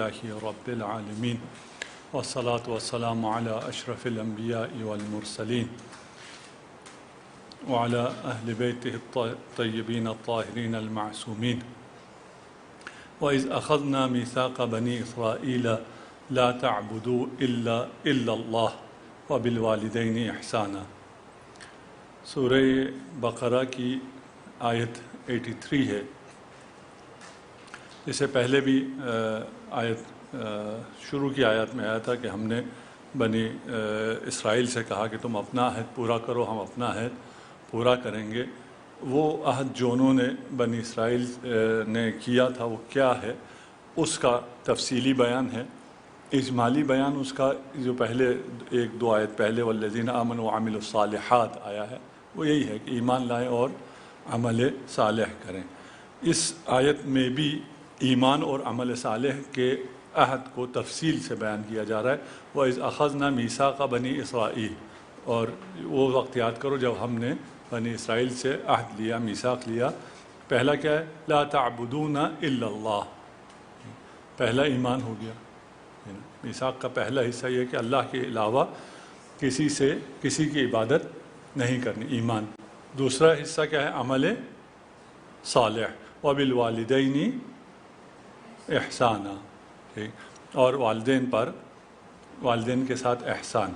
للہ رب العالمین والصلاة والسلام علی اشرف الانبیاء والمرسلین وعلی اہل بیتہ الطیبین الطاہرین المعصومین وَإِذْ أَخَذْنَا مِيثَاقَ بَنِي إِسْرَائِيلَ لَا تَعْبُدُوا إِلَّا اللَّهَ وَبِالْوَالِدَيْنِ إِحْسَانًا۔ سورہ بقرہ کی آیت 83 ہے۔ اس سے پہلے بھی آیت شروع کی آیت میں آیا تھا کہ ہم نے بنی اسرائیل سے کہا کہ تم اپنا عہد پورا کرو، ہم اپنا عہد پورا کریں گے۔ وہ عہد جو انہوں نے بنی اسرائیل نے کیا تھا وہ کیا ہے، اس کا تفصیلی بیان ہے۔ اجمالی بیان اس کا جو پہلے ایک دو آیت پہلے والذین آمنوا وعملوا الصالحات آیا ہے، وہ یہی ہے کہ ایمان لائیں اور عمل صالح کریں۔ اس آیت میں بھی ایمان اور عمل صالح کے عہد کو تفصیل سے بیان کیا جا رہا ہے۔ وَإِذْ أَخَذْنَا مِيثَاقَ بَنِي إِسْرَائِيلَ، اور وہ وقت یاد کرو جب ہم نے بنی اسرائیل سے عہد لیا، میثاق لیا۔ پہلا کیا ہے؟ لا تعبدون الا اللہ، پہلا ایمان ہو گیا۔ میثاق کا پہلا حصہ یہ کہ اللہ کے علاوہ کسی کی عبادت نہیں کرنی، ایمان۔ دوسرا حصہ کیا ہے؟ عمل صالح۔ وبالوالدین احسانا، اور والدین کے ساتھ احسان۔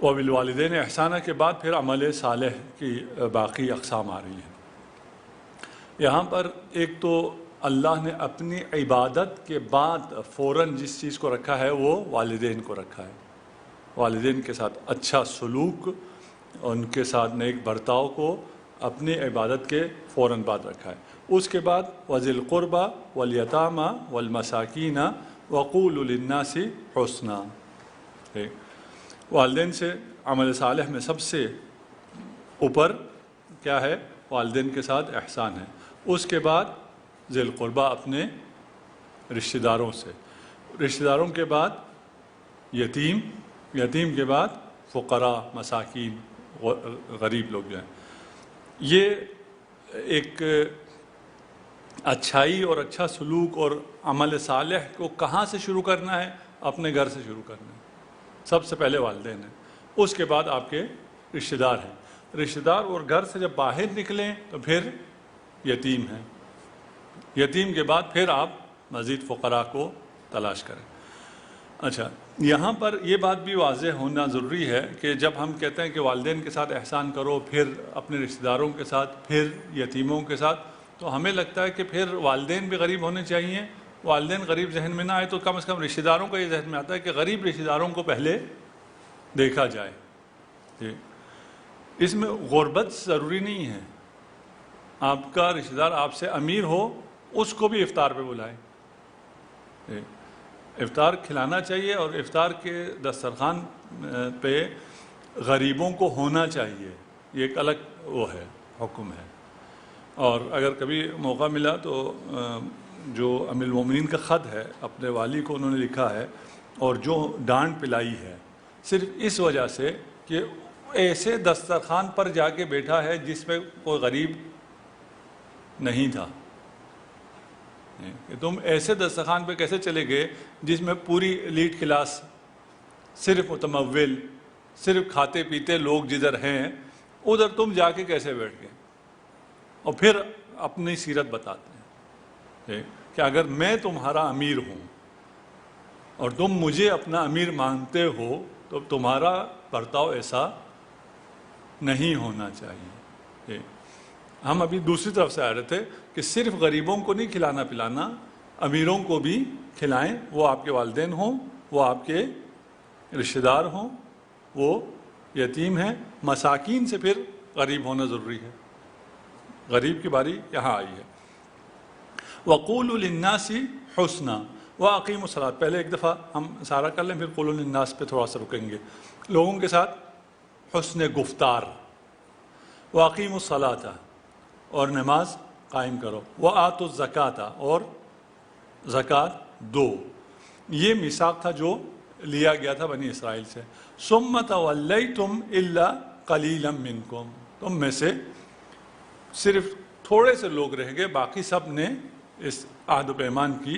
وبالوالدین احسانہ کے بعد پھر عمل صالح کی باقی اقسام آ رہی ہیں۔ یہاں پر ایک تو اللہ نے اپنی عبادت کے بعد فوراً جس چیز کو رکھا ہے وہ والدین کو رکھا ہے۔ والدین کے ساتھ اچھا سلوک، ان کے ساتھ نیک برتاؤ کو اپنی عبادت کے فوراً بعد رکھا ہے۔ اس کے بعد وذی القربى والیتامى والمساکین وقولوا للناس حسنا۔ والدین سے عمل صالح میں سب سے اوپر کیا ہے؟ والدین کے ساتھ احسان ہے۔ اس کے بعد ذی القربہ، اپنے رشتہ داروں سے، رشتہ داروں کے بعد یتیم کے بعد فقراء، مساکین، غریب لوگ جو ہیں۔ یہ ایک اچھائی اور اچھا سلوک اور عمل صالح کو کہاں سے شروع کرنا ہے؟ اپنے گھر سے شروع کرنا ہے۔ سب سے پہلے والدین ہیں، اس کے بعد آپ کے رشتہ دار ہیں۔ رشتہ دار اور گھر سے جب باہر نکلیں تو پھر یتیم ہیں، یتیم کے بعد پھر آپ مزید فقراء کو تلاش کریں۔ اچھا، یہاں پر یہ بات بھی واضح ہونا ضروری ہے کہ جب ہم کہتے ہیں کہ والدین کے ساتھ احسان کرو، پھر اپنے رشتہ داروں کے ساتھ، پھر یتیموں کے ساتھ، تو ہمیں لگتا ہے کہ پھر والدین بھی غریب ہونے چاہیے۔ والدین غریب ذہن میں نہ آئے تو کم از کم رشتہ داروں کا یہ ذہن میں آتا ہے کہ غریب رشتہ داروں کو پہلے دیکھا جائے۔ اس میں غربت ضروری نہیں ہے۔ آپ کا رشتہ دار آپ سے امیر ہو، اس کو بھی افطار پہ بلائیں۔ افطار کھلانا چاہیے، اور افطار کے دسترخوان پہ غریبوں کو ہونا چاہیے، یہ ایک الگ وہ ہے، حکم ہے۔ اور اگر کبھی موقع ملا تو جو امیر المومنین کا خط ہے اپنے والی کو انہوں نے لکھا ہے، اور جو ڈانٹ پلائی ہے صرف اس وجہ سے کہ ایسے دسترخوان پر جا کے بیٹھا ہے جس میں کوئی غریب نہیں تھا، کہ تم ایسے دسترخوان پہ کیسے چلے گئے جس میں پوری ایلیٹ کلاس، صرف متمول، صرف کھاتے پیتے لوگ جدھر ہیں، ادھر تم جا کے کیسے بیٹھ گئے؟ اور پھر اپنی سیرت بتاتے ہیں کہ اگر میں تمہارا امیر ہوں اور تم مجھے اپنا امیر مانتے ہو تو تمہارا برتاؤ ایسا نہیں ہونا چاہیے۔ ہم ابھی دوسری طرف سے آ رہے تھے کہ صرف غریبوں کو نہیں کھلانا پلانا، امیروں کو بھی کھلائیں، وہ آپ کے والدین ہوں، وہ آپ کے رشتہ دار ہوں، وہ یتیم ہیں۔ مساکین سے پھر غریب ہونا ضروری ہے، غریب کی باری یہاں آئی ہے۔ وَقُولُوا لِلنَّاسِ حُسْنًا وَأَقِیمُوا الصَّلَاةَ، پہلے ایک دفعہ ہم سارا کر لیں، پھر قُولُوا لِلنَّاسِ پہ تھوڑا سا رکیں گے۔ لوگوں کے ساتھ حسن گفتار۔ وَأَقِیمُوا الصَّلَاةَ، اور نماز قائم کرو۔ وَآتُوا الزَّکَاةَ، اور زکوٰۃ دو۔ یہ میثاق تھا جو لیا گیا تھا بنی اسرائیل سے۔ ثُمَّ تَوَلَّیْتُمْ إِلَّا قَلِیلًا مِّنکُم، تم میں سے صرف تھوڑے سے لوگ رہ گئے، باقی سب نے اس عہد و پیمان کی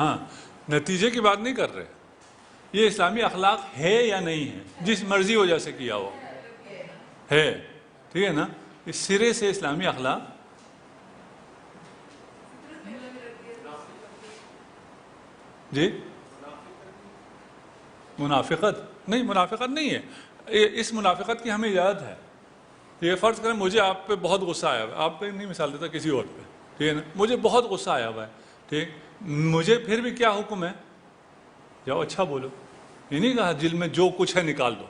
ہاں نتیجے کی بات نہیں کر رہے، یہ اسلامی اخلاق ہے یا نہیں ہے، جس مرضی وجہ سے کیا ہو ہے، ٹھیک ہے نا، اس سرے سے اسلامی اخلاق جی منافقت نہیں، منافقت نہیں ہے، اس منافقت کی ہمیں اجازت ہے۔ یہ فرض کریں مجھے آپ پہ بہت غصہ آیا ہوا ہے، آپ پہ نہیں مثال دیتا، کسی اور پہ، ٹھیک ہے نا، مجھے بہت غصہ آیا ہوا ہے، ٹھیک، مجھے پھر بھی کیا حکم ہے، جاؤ اچھا بولو، یہ نہیں کہا دل میں جو کچھ ہے نکال دو،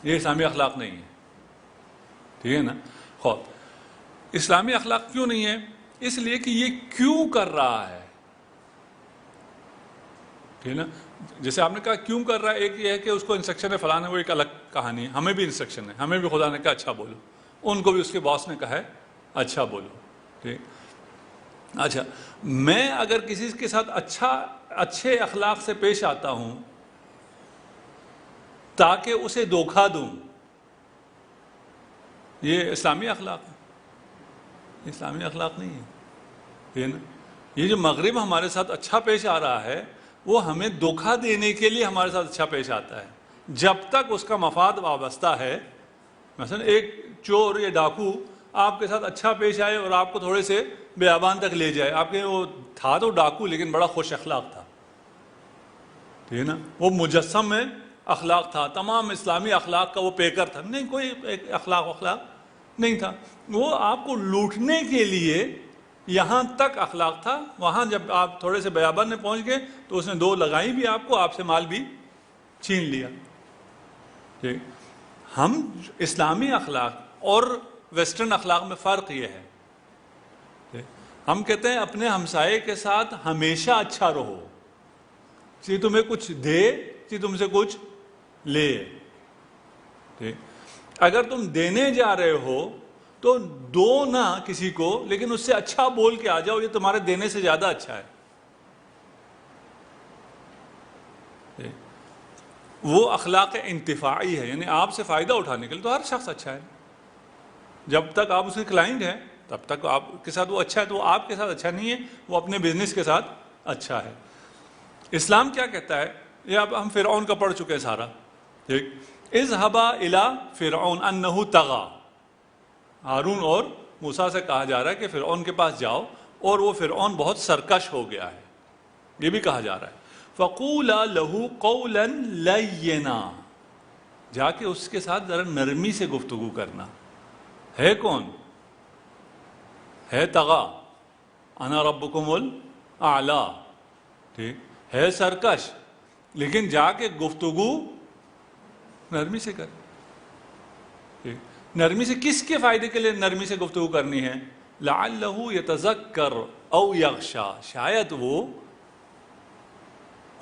یہ اسلامی اخلاق نہیں ہے، ٹھیک ہے نا۔ خوب اسلامی اخلاق کیوں نہیں ہے؟ اس لیے کہ یہ کیوں کر رہا ہے، ٹھیک ہے نا، جیسے آپ نے کہا کیوں کر رہا ہے، ایک یہ ہے کہ اس کو انسٹرکشن ہے فلاں ہے، وہ ایک الگ کہانی ہے، ہمیں بھی انسٹرکشن ہے، ہمیں بھی خدا نے کہا اچھا بولو، ان کو بھی اس کے باس نے کہا ہے اچھا بولو، ٹھیک۔ اچھا میں اگر کسی کے ساتھ اچھے اخلاق سے پیش آتا ہوں تاکہ اسے دھوکہ دوں، یہ اسلامی اخلاق ہے؟ اسلامی اخلاق نہیں ہے، ٹھیک ہے نا۔ یہ جو مغرب ہمارے ساتھ اچھا پیش آ رہا ہے وہ ہمیں دھوکہ دینے کے لیے ہمارے ساتھ اچھا پیش آتا ہے، جب تک اس کا مفاد وابستہ ہے۔ مثلا ایک چور یا ڈاکو آپ کے ساتھ اچھا پیش آئے اور آپ کو تھوڑے سے بیابان تک لے جائے، آپ کے وہ تھا تو ڈاکو لیکن بڑا خوش اخلاق تھا، ٹھیک ہے نا، وہ مجسم میں اخلاق تھا، تمام اسلامی اخلاق کا وہ پیکر تھا، نہیں کوئی اخلاق نہیں تھا، وہ آپ کو لوٹنے کے لیے یہاں تک اخلاق تھا، وہاں جب آپ تھوڑے سے بیابان میں پہنچ گئے تو اس نے دو لگائی بھی آپ سے مال بھی چھین لیا، ٹھیک۔ ہم اسلامی اخلاق اور ویسٹرن اخلاق میں فرق یہ ہے، ہم کہتے ہیں اپنے ہمسائے کے ساتھ ہمیشہ اچھا رہو، چاہے تمہیں کچھ دے چاہے تم سے کچھ لے، ٹھیک۔ اگر تم دینے جا رہے ہو تو دو نہ کسی کو، لیکن اس سے اچھا بول کے آ جاؤ، یہ تمہارے دینے سے زیادہ اچھا ہے، وہ اخلاق انتفاعی ہے، یعنی آپ سے فائدہ اٹھانے کے لیے تو ہر شخص اچھا ہے، جب تک آپ اس کے کلائنٹ ہیں تب تک آپ کے ساتھ وہ اچھا ہے، تو وہ آپ کے ساتھ اچھا نہیں ہے، وہ اپنے بزنس کے ساتھ اچھا ہے۔ اسلام کیا کہتا ہے، یہ اب ہم فرعون کا پڑھ چکے ہیں سارا، ٹھیک۔ اذهبا الى فرعون انه طغى، ہارون اور موسیٰ سے کہا جا رہا ہے کہ فرعون کے پاس جاؤ، اور وہ فرعون بہت سرکش ہو گیا ہے، یہ بھی کہا جا رہا ہے۔ فَقُولَا لَهُ قَوْلًا لَيِّنًا، جا کے اس کے ساتھ ذرا نرمی سے گفتگو کرنا، ہے کون؟ ہے طغا، انا ربکم الاعلی، ٹھیک، ہے سرکش، لیکن جا کے گفتگو نرمی سے کر، ٹھیک۔ نرمی سے کس کے فائدے کے لیے نرمی سے گفتگو کرنی ہے؟ لعلہ یتذکر او یخشی، شاید وہ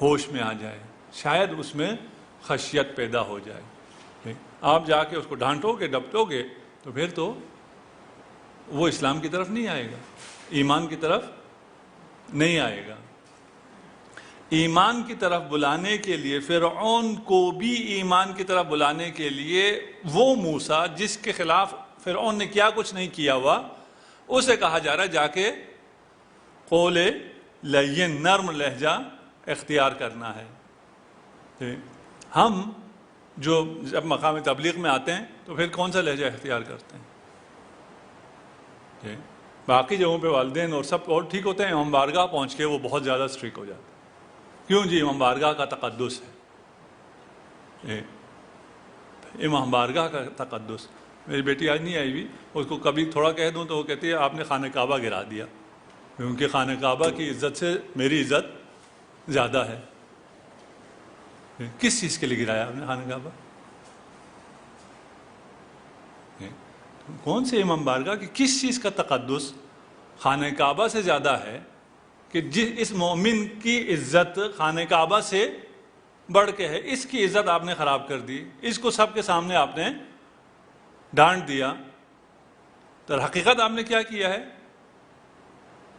ہوش میں آ جائے، شاید اس میں خشیت پیدا ہو جائے۔ آپ جا کے اس کو ڈانٹو گے ڈپٹو گے تو پھر تو وہ اسلام کی طرف نہیں آئے گا، ایمان کی طرف نہیں آئے گا۔ ایمان کی طرف بلانے کے لیے، فرعون کو بھی ایمان کی طرف بلانے کے لیے، وہ موسیٰ جس کے خلاف فرعون نے کیا کچھ نہیں کیا ہوا، اسے کہا جا رہا ہے جا کے قول لین، نرم لہجہ اختیار کرنا ہے۔ ہم جو جب مقام تبلیغ میں آتے ہیں تو پھر کون سا لہجہ اختیار کرتے ہیں؟ باقی جگہوں پہ والدین اور سب اور ٹھیک ہوتے ہیں، امام بارگاہ پہنچ کے وہ بہت زیادہ اسٹرک ہو جاتے ہیں، کیوں جی؟ امام بارگاہ کا تقدس ہے، امام بارگاہ کا تقدس۔ میری بیٹی آج نہیں آئی ہوئی، اس کو کبھی تھوڑا کہہ دوں تو وہ کہتی ہے آپ نے خانہ کعبہ گرا دیا، کیونکہ خانہ کعبہ کی عزت سے میری عزت زیادہ ہے۔ کس چیز کے لیے گرایا آپ نے خانہ کعبہ؟ کون سے امام بارگاہ کی کس چیز کا تقدس خانہ کعبہ سے زیادہ ہے کہ اس مومن کی عزت خانہ کعبہ سے بڑھ کے ہے، اس کی عزت آپ نے خراب کر دی، اس کو سب کے سامنے آپ نے ڈانٹ دیا، تو حقیقت آپ نے کیا کیا ہے؟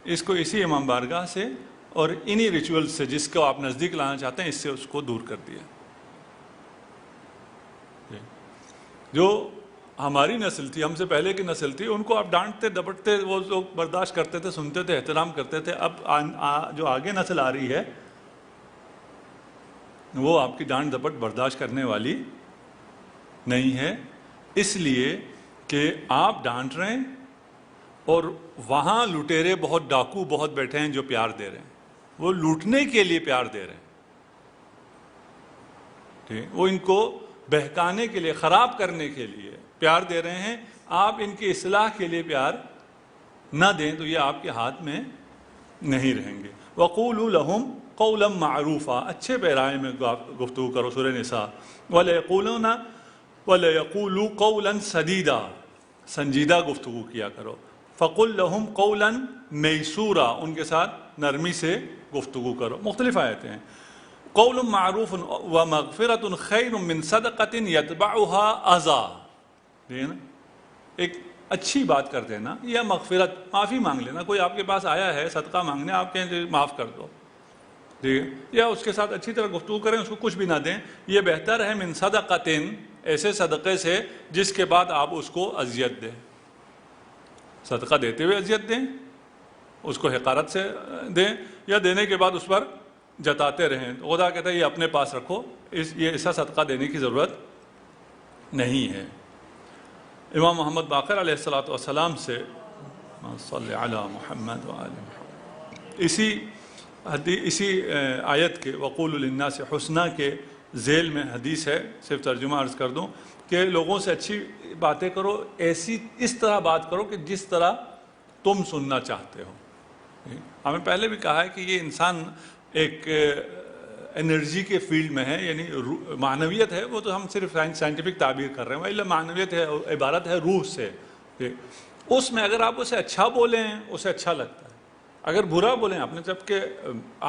اس کو اسی امام بارگاہ سے اور انہی ریچول سے جس کو آپ نزدیک لانا چاہتے ہیں، اس سے اس کو دور کر دیا۔ جو ہماری نسل تھی، ہم سے پہلے کی نسل تھی، ان کو آپ ڈانٹتے ڈپٹتے وہ لوگ برداشت کرتے تھے، سنتے تھے، احترام کرتے تھے. اب جو آگے نسل آ رہی ہے وہ آپ کی ڈانٹ ڈپٹ برداشت کرنے والی نہیں ہے، اس لیے کہ آپ ڈانٹ رہے ہیں اور وہاں لٹیرے بہت، ڈاکو بہت بیٹھے ہیں جو پیار دے رہے ہیں. وہ لوٹنے کے لیے پیار دے رہے ہیں، ٹھیک، وہ ان کو بہکانے کے لیے، خراب کرنے کے لیے پیار دے رہے ہیں. آپ ان کی اصلاح کے لیے پیار نہ دیں تو یہ آپ کے ہاتھ میں نہیں رہیں گے. وَقُولُوا لَهُمْ قَوْلًا مَعْرُوفًا، اچھے پیرائے میں گفتگو کرو. سورہ نساء. وَلَيَقُولُوا قَوْلًا سَدِيدًا، سنجیدہ گفتگو کیا کرو. فَقُلْ لَهُمْ قَوْلًا مَيْسُورًا، ان کے ساتھ نرمی سے گفتگو کرو. مختلف آیتیں ہیں. قول معروف ومغفرۃ خیر من صدقۃ یتبعها اذی، ایک اچھی بات کر دینا یا مغفرت، معافی مانگ لینا. کوئی آپ کے پاس آیا ہے صدقہ مانگنے، آپ کہیں معاف کر دو، ٹھیک ہے، یا اس کے ساتھ اچھی طرح گفتگو کریں، اس کو کچھ بھی نہ دیں. یہ بہتر ہے من صدقۃ، ایسے صدقے سے جس کے بعد آپ اس کو اذیت دیں. صدقہ دیتے ہوئے اذیت دیں، اس کو حقارت سے دیں، یا دینے کے بعد اس پر جتاتے رہیں. خدا کہتا ہے یہ اپنے پاس رکھو، یہ ایسا صدقہ دینے کی ضرورت نہیں ہے. امام محمد باقر علیہ السلام سے صلی علی محمد وآل محمد، اسی آیت کے وقولوا للناس حسنا کے ذیل میں حدیث ہے، صرف ترجمہ عرض کر دوں کہ لوگوں سے اچھی باتیں کرو، اس طرح بات کرو کہ جس طرح تم سننا چاہتے ہو. ہمیں پہلے بھی کہا ہے کہ یہ انسان ایک انرجی کے فیلڈ میں ہے، یعنی معنویت ہے، وہ تو ہم صرف سائنٹیفک تعبیر کر رہے ہیں، ولی معنویت ہے، عبارت ہے روح سے. اس میں اگر آپ اسے اچھا بولیں اسے اچھا لگتا ہے، اگر برا بولیں اپنے، جب کہ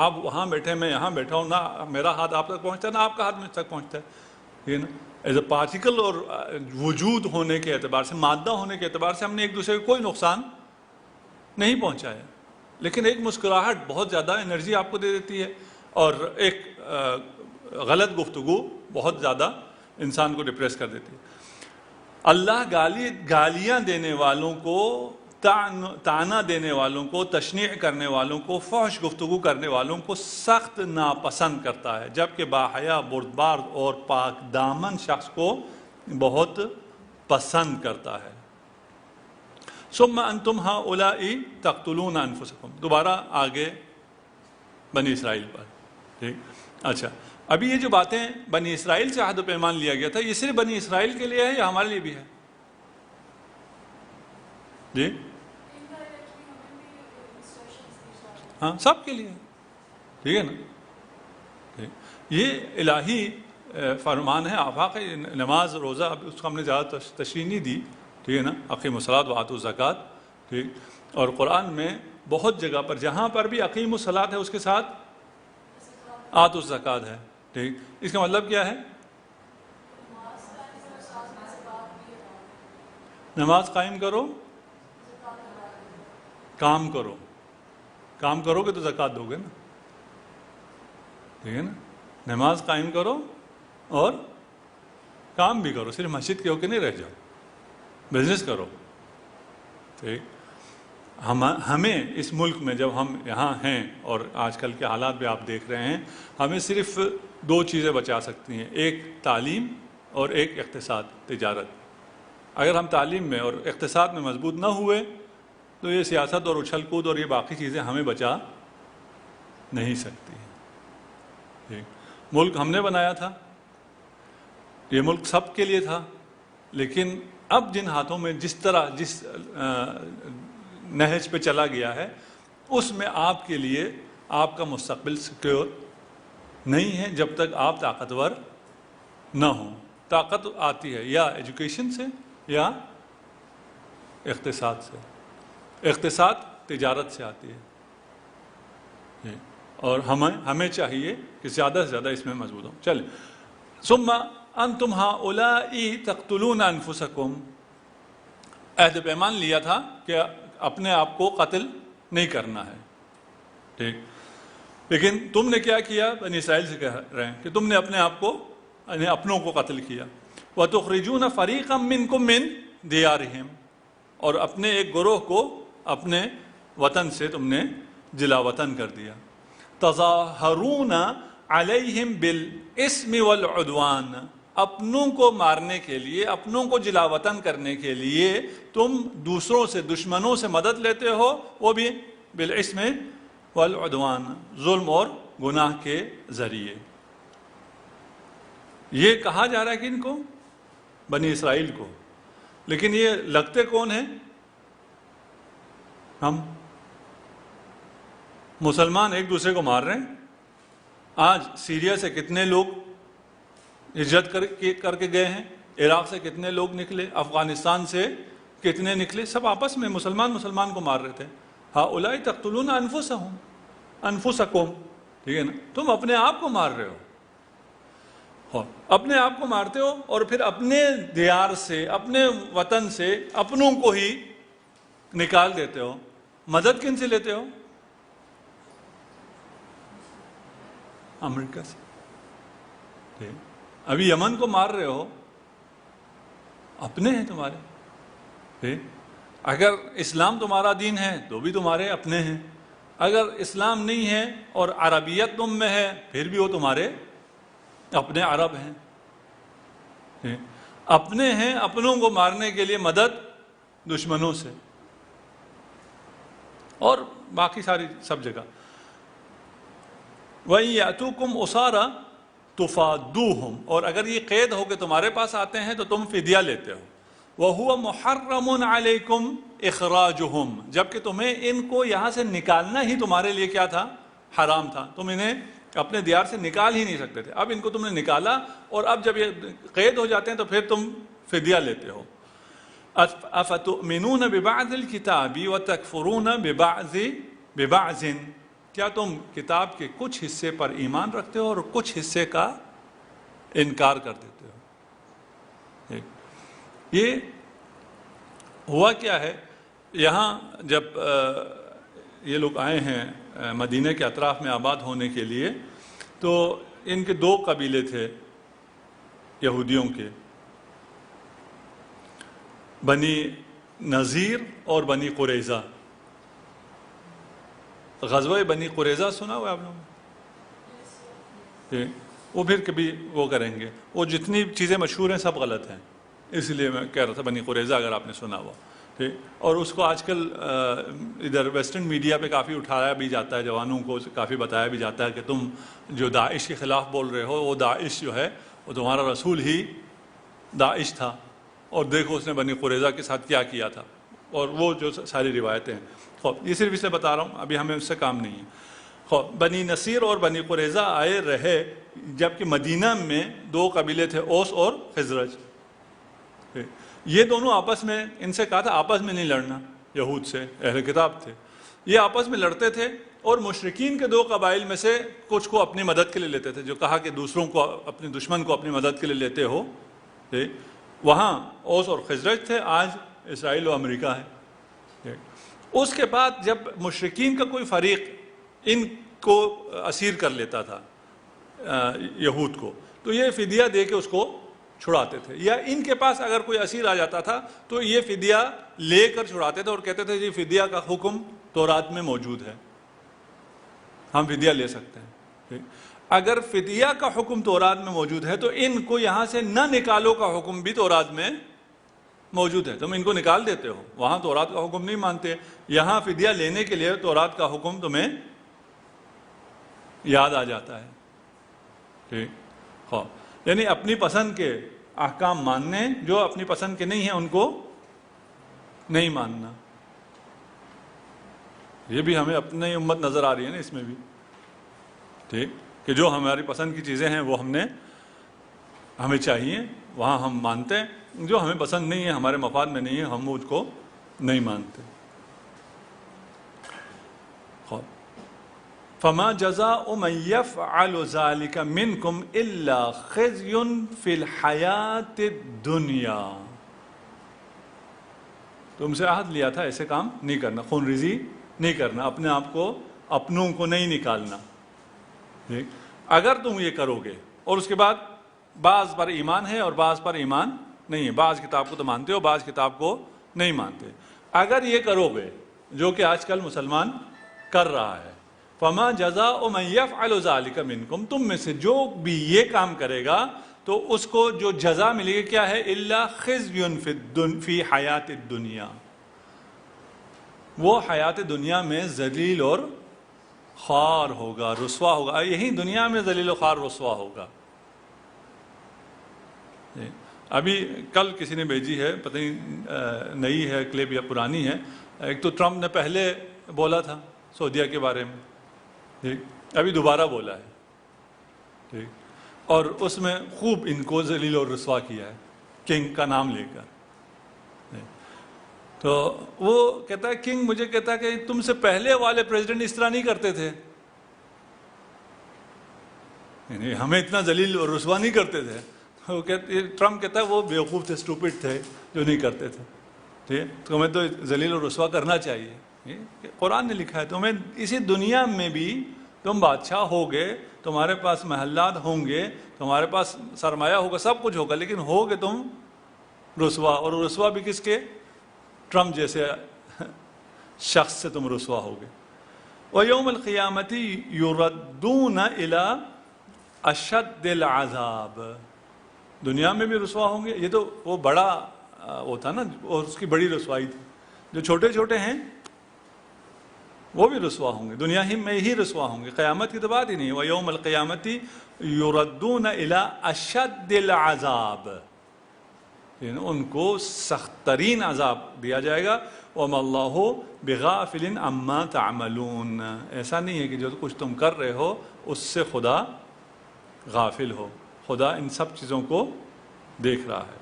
آپ وہاں بیٹھے میں یہاں بیٹھا ہوں، نہ میرا ہاتھ آپ تک پہنچتا ہے نہ آپ کا ہاتھ مجھ تک پہنچتا ہے، یہ نا ایز اے پارٹیکل اور وجود ہونے کے اعتبار سے، مادہ ہونے کے اعتبار سے ہم نے ایک دوسرے کو کوئی نقصان نہیں پہنچایا. لیکن ایک مسکراہٹ بہت زیادہ انرجی آپ کو دے دیتی ہے، اور ایک غلط گفتگو بہت زیادہ انسان کو ڈپریس کر دیتی ہے. اللہ گالیاں دینے والوں کو، تانا دینے والوں کو، تشنیع کرنے والوں کو، فحش گفتگو کرنے والوں کو سخت ناپسند کرتا ہے، جبکہ باحیا، بردبار اور پاک دامن شخص کو بہت پسند کرتا ہے. ثم انتم هؤلاء تقتلون انفسکم، دوبارہ آگے بنی اسرائیل پر. ٹھیک، اچھا، ابھی یہ جو باتیں بنی اسرائیل سے عہد و پیمان لیا گیا تھا، یہ صرف بنی اسرائیل کے لیے ہے یا ہمارے لیے بھی ہے؟ جی ہاں، سب کے لیے، ٹھیک ہے نا. یہ الہی فرمان ہے، آفاق نماز روزہ، اب اس کو ہم نے زیادہ تشریح نہیں دی، ٹھیک ہے نا. اقیموا الصلاۃ وآتوا الزکوٰۃ، ٹھیک. اور قرآن میں بہت جگہ پر جہاں پر بھی اقیموا الصلاۃ ہے اس کے ساتھ آتوا الزکوٰۃ ہے، ٹھیک. اس کا مطلب کیا ہے؟ نماز قائم کرو، کام کرو. کام کرو گے تو زکوٰۃ دو گے نا، ٹھیک ہے نا. نماز قائم کرو اور کام بھی کرو، صرف مسجد کے ہو کے نہیں رہ جاؤ، بزنس کرو. ٹھیک، ہمیں اس ملک میں جب ہم یہاں ہیں، اور آج کل کے حالات بھی آپ دیکھ رہے ہیں، ہمیں صرف دو چیزیں بچا سکتی ہیں، ایک تعلیم اور ایک اقتصاد، تجارت. اگر ہم تعلیم میں اور اقتصاد میں مضبوط نہ ہوئے تو یہ سیاست اور اچھل کود اور یہ باقی چیزیں ہمیں بچا نہیں سکتی. ملک ہم نے بنایا تھا، یہ ملک سب کے لیے تھا، لیکن اب جن ہاتھوں میں جس نہج پہ چلا گیا ہے، اس میں آپ کے لیے آپ کا مستقبل سیکیور نہیں ہے جب تک آپ طاقتور نہ ہوں. طاقت آتی ہے یا ایجوکیشن سے یا اقتصاد سے. اقتصاد تجارت سے آتی ہے، اور ہمیں چاہیے کہ زیادہ سے زیادہ اس میں مضبوط ہوں. چلیں. ثم انتم هؤلاء تقتلون انفسکم، عہد پیمان لیا تھا کہ اپنے آپ کو قتل نہیں کرنا ہے، ٹھیک. لیکن تم نے کیا کیا؟ بنی اسرائیل سے کہہ رہے ہیں کہ تم نے اپنے آپ کو، یعنی اپنوں کو قتل کیا. وَتُخْرِجُونَ فَرِيقًا مِّنْكُمْ مِنْ دیارہم، اور اپنے ایک گروہ کو اپنے وطن سے تم نے جلا وطن کر دیا. تظاہرون علیہم بالاسم والعدوان، اپنوں کو مارنے کے لیے، اپنوں کو جلا وطن کرنے کے لیے تم دوسروں سے، دشمنوں سے مدد لیتے ہو، وہ بھی بالاسم والعدوان، ظلم اور گناہ کے ذریعے. یہ کہا جا رہا ہے کہ ان کو بنی اسرائیل کو، لیکن یہ لگتے کون ہیں؟ ہم مسلمان ایک دوسرے کو مار رہے ہیں. آج سیریا سے کتنے لوگ ہجرت کر کے گئے ہیں، عراق سے کتنے لوگ نکلے، افغانستان سے کتنے نکلے، سب آپس میں مسلمان کو مار رہے تھے. ہؤلاء تقتلون انفسکم، ٹھیک ہے نا، تم اپنے آپ کو مار رہے ہو، اپنے آپ کو مارتے ہو، اور پھر اپنے دیار سے، اپنے وطن سے اپنوں کو ہی نکال دیتے ہو. مدد کن سے لیتے ہو؟ امریکہ سے. ابھی یمن کو مار رہے ہو، اپنے ہیں تمہارے. اگر اسلام تمہارا دین ہے تو بھی تمہارے اپنے ہیں، اگر اسلام نہیں ہے اور عربیت تم میں ہے پھر بھی وہ تمہارے اپنے عرب ہیں. اپنے ہیں، اپنوں کو مارنے کے لیے مدد دشمنوں سے، اور باقی ساری سب جگہ. وَإِن يَأْتُوكُمْ أُسَارَىٰ تُفَادُوهُمْ، اور اگر یہ قید ہو کہ تمہارے پاس آتے ہیں تو تم فدیہ لیتے ہو. وَهُوَ مُحَرَّمٌ عَلَيْكُمْ إِخْرَاجُهُمْ، جبکہ تمہیں ان کو یہاں سے نکالنا ہی تمہارے لیے کیا تھا؟ حرام تھا. تم انہیں اپنے دیار سے نکال ہی نہیں سکتے تھے. اب ان کو تم نے نکالا، اور اب جب یہ قید ہو جاتے ہیں تو پھر تم فدیہ لیتے ہو. أَفَتُؤْمِنُونَ بِبَعْضِ الْكِتَابِ وَتَكْفُرُونَ بِبَعْضٍ، کیا تم کتاب کے کچھ حصے پر ایمان رکھتے ہو اور کچھ حصے کا انکار کر دیتے ہو؟ یہ ہوا کیا ہے، یہاں جب یہ لوگ آئے ہیں مدینہ کے اطراف میں آباد ہونے کے لیے، تو ان کے دو قبیلے تھے یہودیوں کے، بنی نذیر اور بنی قریظہ. غزوہ بنی قریظہ سنا ہوا ہے آپ لوگوں نے؟ وہ پھر کبھی وہ کریں گے، وہ جتنی چیزیں مشہور ہیں سب غلط ہیں، اس لیے میں کہہ رہا تھا بنی قریظہ اگر آپ نے سنا ہوا. ٹھیک، اور اس کو آج کل ادھر ویسٹرن میڈیا پہ کافی اٹھایا بھی جاتا ہے، جوانوں کو کافی بتایا بھی جاتا ہے کہ تم جو داعش کے خلاف بول رہے ہو، وہ داعش جو ہے وہ تمہارا رسول ہی داعش تھا، اور دیکھو اس نے بنی قریظہ کے ساتھ کیا کیا تھا، اور وہ جو ساری روایتیں ہیں. یہ صرف اس لیے بتا رہا ہوں، ابھی ہمیں اس سے کام نہیں ہے. بنی نصیر اور بنی قریظہ آئے رہے، جبکہ مدینہ میں دو قبیلے تھے، اوس اور خزرج. یہ دونوں آپس میں، ان سے کہا تھا آپس میں نہیں لڑنا، یہود سے، اہل کتاب تھے، یہ آپس میں لڑتے تھے، اور مشرکین کے دو قبائل میں سے کچھ کو اپنی مدد کے لیے لیتے تھے، جو کہا کہ دوسروں کو، اپنے دشمن کو اپنی مدد کے لیے لیتے ہو. وہاں اوس اور خزرج تھے، آج اسرائیل و امریکہ ہے. اس کے بعد جب مشرکین کا کوئی فریق ان کو اسیر کر لیتا تھا یہود کو، تو یہ فدیہ دے کے اس کو چھڑاتے تھے، یا ان کے پاس اگر کوئی اسیر آ جاتا تھا تو یہ فدیہ لے کر چھڑاتے تھے، اور کہتے تھے یہ فدیہ کا حکم تورات میں موجود ہے، ہم فدیہ لے سکتے ہیں. اگر فدیہ کا حکم تورات میں موجود ہے تو ان کو یہاں سے نہ نکالو کا حکم بھی تورات میں موجود ہے. تم ان کو نکال دیتے ہو، وہاں تورات کا حکم نہیں مانتے، یہاں فدیہ لینے کے لیے تورات کا حکم تمہیں یاد آ جاتا ہے. ٹھیک، یعنی اپنی پسند کے احکام ماننے، جو اپنی پسند کے نہیں ہیں ان کو نہیں ماننا. یہ بھی ہمیں اپنی امت نظر آ رہی ہے نا اس میں بھی. ٹھیک، کہ جو ہماری پسند کی چیزیں ہیں وہ ہمیں چاہیے، وہاں ہم مانتے ہیں، جو ہمیں پسند نہیں ہے، ہمارے مفاد میں نہیں ہے، ہم اس کو نہیں مانتے. فما جزاء من يفعل ذلك منكم الا خزي في الحياة الدنيا، تم سے عہد لیا تھا ایسے کام نہیں کرنا، خون ریزی نہیں کرنا، اپنے آپ کو، اپنوں کو نہیں نکالنا. اگر تم یہ کرو گے، اور اس کے بعد بعض پر ایمان ہے اور بعض پر ایمان نہیں ہے، بعض کتاب کو تو مانتے ہو، بعض کتاب کو نہیں مانتے۔ اگر یہ کرو گے جو کہ آج کل مسلمان کر رہا ہے، فما جزاء من یفعل ذلک منکم، تم میں سے جو بھی یہ کام کرے گا تو اس کو جو جزا ملے گی کیا ہے؟ الا خزی فی حیات الدنیا، وہ حیات دنیا میں ذلیل اور خوار ہوگا، رسوا ہوگا، یہی دنیا میں ذلیل و خوار رسوا ہوگا۔ ابھی کل کسی نے بھیجی ہے، پتہ نہیں نئی ہے کلپ یا پرانی ہے، ایک تو ٹرمپ نے پہلے بولا تھا سعودیہ کے بارے میں، ٹھیک، ابھی دوبارہ بولا ہے، ٹھیک، اور اس میں خوب ان کو ذلیل اور رسوا کیا ہے کنگ کا نام لے کر۔ تو وہ کہتا ہے کنگ مجھے کہتا ہے کہ تم سے پہلے والے پریزیڈنٹ اس طرح نہیں کرتے تھے، یعنی ہمیں اتنا ذلیل اور رسوا نہیں کرتے تھے۔ وہ ٹرمپ کہتا ہے وہ بیوقوف تھے، اسٹوپڈ تھے جو نہیں کرتے تھے، ٹھیک، تمہیں تو ذلیل اور رسوا کرنا چاہیے۔ قرآن نے لکھا ہے تمہیں اسی دنیا میں بھی تم بادشاہ ہوگے، تمہارے پاس محلات ہوں گے، تمہارے پاس سرمایہ ہوگا، سب کچھ ہوگا، لیکن ہوگے تم رسوا، اور رسوا بھی کس کے؟ ٹرمپ جیسے شخص سے تم رسوا ہوگے۔ وَيَوْمَ الْقِيَامَةِ يُرَدُّونَ إِلَىٰ أَشَدِّ الْعَذَابِ، دنیا میں بھی رسوا ہوں گے، یہ تو وہ بڑا وہ تھا نا، اور اس کی بڑی رسوائی تھی، جو چھوٹے چھوٹے ہیں وہ بھی رسوا ہوں گے، دنیا ہی میں ہی رسوا ہوں گے، قیامت کی تو بات ہی نہیں ہے۔ وَيَوْمَ الْقِيَامَةِ يُرَدُّونَ إِلَىٰ أَشَدِّ الْعَذَابِ، ان کو سخت ترین عذاب دیا جائے گا۔ وَمَا اللَّهُ بِغَافِلٍ عَمَّا تَعْمَلُونَ، ایسا نہیں ہے کہ جو کچھ تم کر رہے ہو اس سے خدا غافل ہو، خدا ان سب چیزوں کو دیکھ رہا ہے۔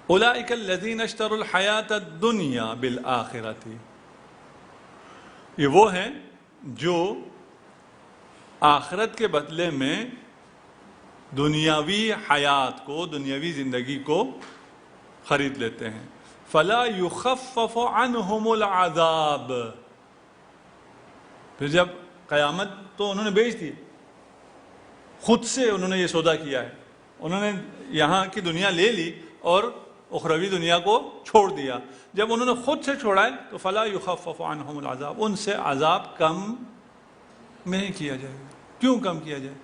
أُولَٰئِكَ الَّذِينَ اشْتَرُوا الْحَيَاةَ الدُّنْيَا بِالْآخِرَةِ، یہ وہ ہیں جو آخرت کے بدلے میں دنیاوی حیات کو، دنیاوی زندگی کو خرید لیتے ہیں۔ فَلَا يُخَفَّفُ عَنْهُمُ الْعَذَابِ، پھر جب قیامت تو انہوں نے بیچ دی، خود سے انہوں نے یہ سودا کیا ہے، انہوں نے یہاں کی دنیا لے لی اور اخروی دنیا کو چھوڑ دیا، جب انہوں نے خود سے چھوڑا ہے تو فَلَا يُخَفَّفُ عَنْهُمُ الْعَذَابِ، ان سے عذاب کم نہیں کیا جائے گا۔ کیوں کم کیا جائے؟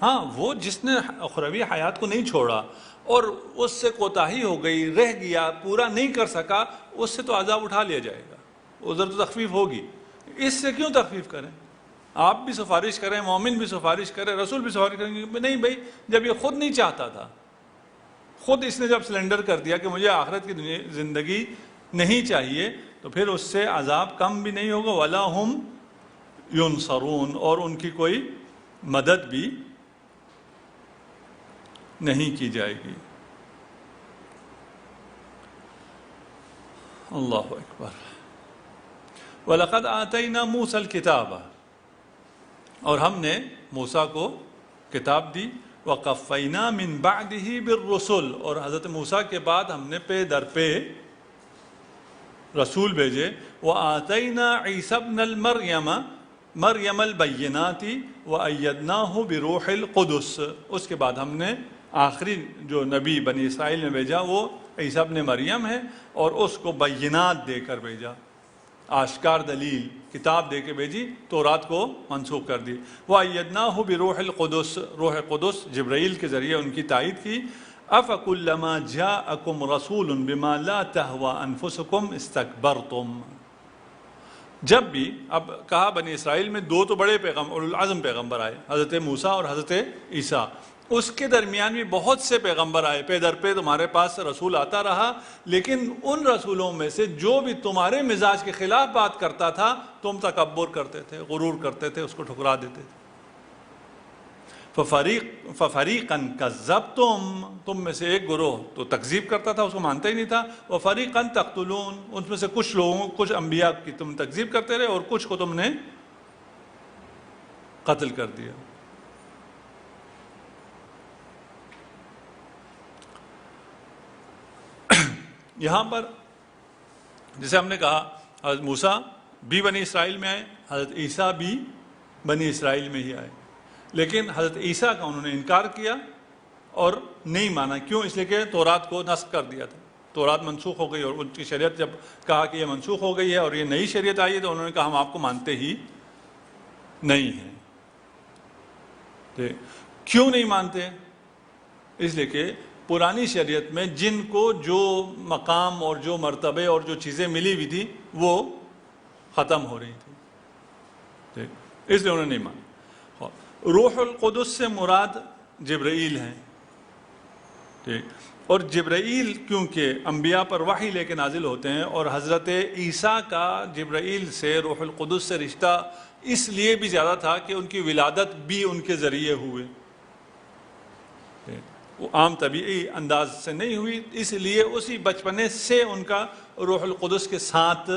ہاں، وہ جس نے اخروی حیات کو نہیں چھوڑا اور اس سے کوتاہی ہو گئی، رہ گیا، پورا نہیں کر سکا، اس سے تو عذاب اٹھا لیا جائے گا، ادھر تو تخفیف ہوگی۔ اس سے کیوں تخفیف کریں؟ آپ بھی سفارش کریں، مومن بھی سفارش کریں، رسول بھی سفارش کریں گے، نہیں بھائی، جب یہ خود نہیں چاہتا تھا، خود اس نے جب سلنڈر کر دیا کہ مجھے آخرت کی زندگی نہیں چاہیے، تو پھر اس سے عذاب کم بھی نہیں ہوگا۔ وَلَا هُمْ يُنصَرُونَ، اور ان کی کوئی مدد بھی نہیں کی جائے گی۔ اللہ اکبر۔ وَلَقَدْ آتَيْنَا مُوسَى الْكِتَابَ، اور ہم نے موسیٰ کو کتاب دی۔ وَقَفَّيْنَا مِن بَعْدِهِ بِالرُّسُلِ، اور حضرت موسیٰ کے بعد ہم نے پے در پے رسول بھیجے۔ وَآتَيْنَا عِيسَى ابْنَ مریم البینات وَأَيَّدْنَاهُ بِرُوحِ الْقُدُسِ، اس کے بعد ہم نے آخری جو نبی بنی اسرائیل میں بھیجا وہ عیسیٰ ابن مریم ہے، اور اس کو بینات دے کر بھیجا، آشکار دلیل کتاب دے کے بھیجی، تورات کو منسوخ کر دی۔ وَأَيَّدْنَاهُ بِرُوحِ الْقُدُسِ، روح قدس جبرائیل کے ذریعے ان کی تائید کی۔ أَفَكُلَّمَا جَاءَكُمْ رَسُولٌ بِمَا لَا تَهْوَىٰ أَنفُسُكُمْ اسْتَكْبَرْتُمْ، جب بھی، اب کہا بنی اسرائیل میں دو تو بڑے اولو العزم پیغمبر آئے، حضرت موسیٰ اور حضرت عیسیٰ، اس کے درمیان بھی بہت سے پیغمبر آئے، پے در پے تمہارے پاس رسول آتا رہا، لیکن ان رسولوں میں سے جو بھی تمہارے مزاج کے خلاف بات کرتا تھا تم تکبر کرتے تھے، غرور کرتے تھے، اس کو ٹھکرا دیتے تھے۔ فَفَرِيقًا كَذَّبْتُمْ، تم میں سے ایک گروہ تو تکذیب کرتا تھا، اس کو مانتا ہی نہیں تھا۔ وَفَرِيقًا تَقْتُلُونَ، ان میں سے کچھ لوگوں، کچھ انبیاء کی تم تکذیب کرتے رہے اور کچھ کو تم نے قتل کر دیا۔ یہاں پر جیسے ہم نے کہا حضرت موسیٰ بھی بنی اسرائیل میں آئے، حضرت عیسیٰ بھی بنی اسرائیل میں ہی آئے، لیکن حضرت عیسیٰ کا انہوں نے انکار کیا اور نہیں مانا. کیوں؟ اس لیے کہ تورات کو نسخ کر دیا تھا, تورات منسوخ ہو گئی, اور ان کی شریعت جب کہا کہ یہ منسوخ ہو گئی ہے اور یہ نئی شریعت آئی ہے تو انہوں نے کہا ہم آپ کو مانتے ہی نہیں ہیں. کیوں نہیں مانتے؟ اس لیے کہ پرانی شریعت میں جن کو جو مقام اور جو مرتبے اور جو چیزیں ملی ہوئی تھی وہ ختم ہو رہی تھی, اس لیے انہوں نے نہیں مانا. روح القدس سے مراد جبرائیل ہیں. ٹھیک, اور جبرائیل کیونکہ انبیاء پر وحی لے کے نازل ہوتے ہیں, اور حضرت عیسیٰ کا جبرائیل سے روح القدس سے رشتہ اس لیے بھی زیادہ تھا کہ ان کی ولادت بھی ان کے ذریعے ہوئے, وہ عام طبیعی انداز سے نہیں ہوئی, اس لیے اسی بچپنے سے ان کا روح القدس کے ساتھ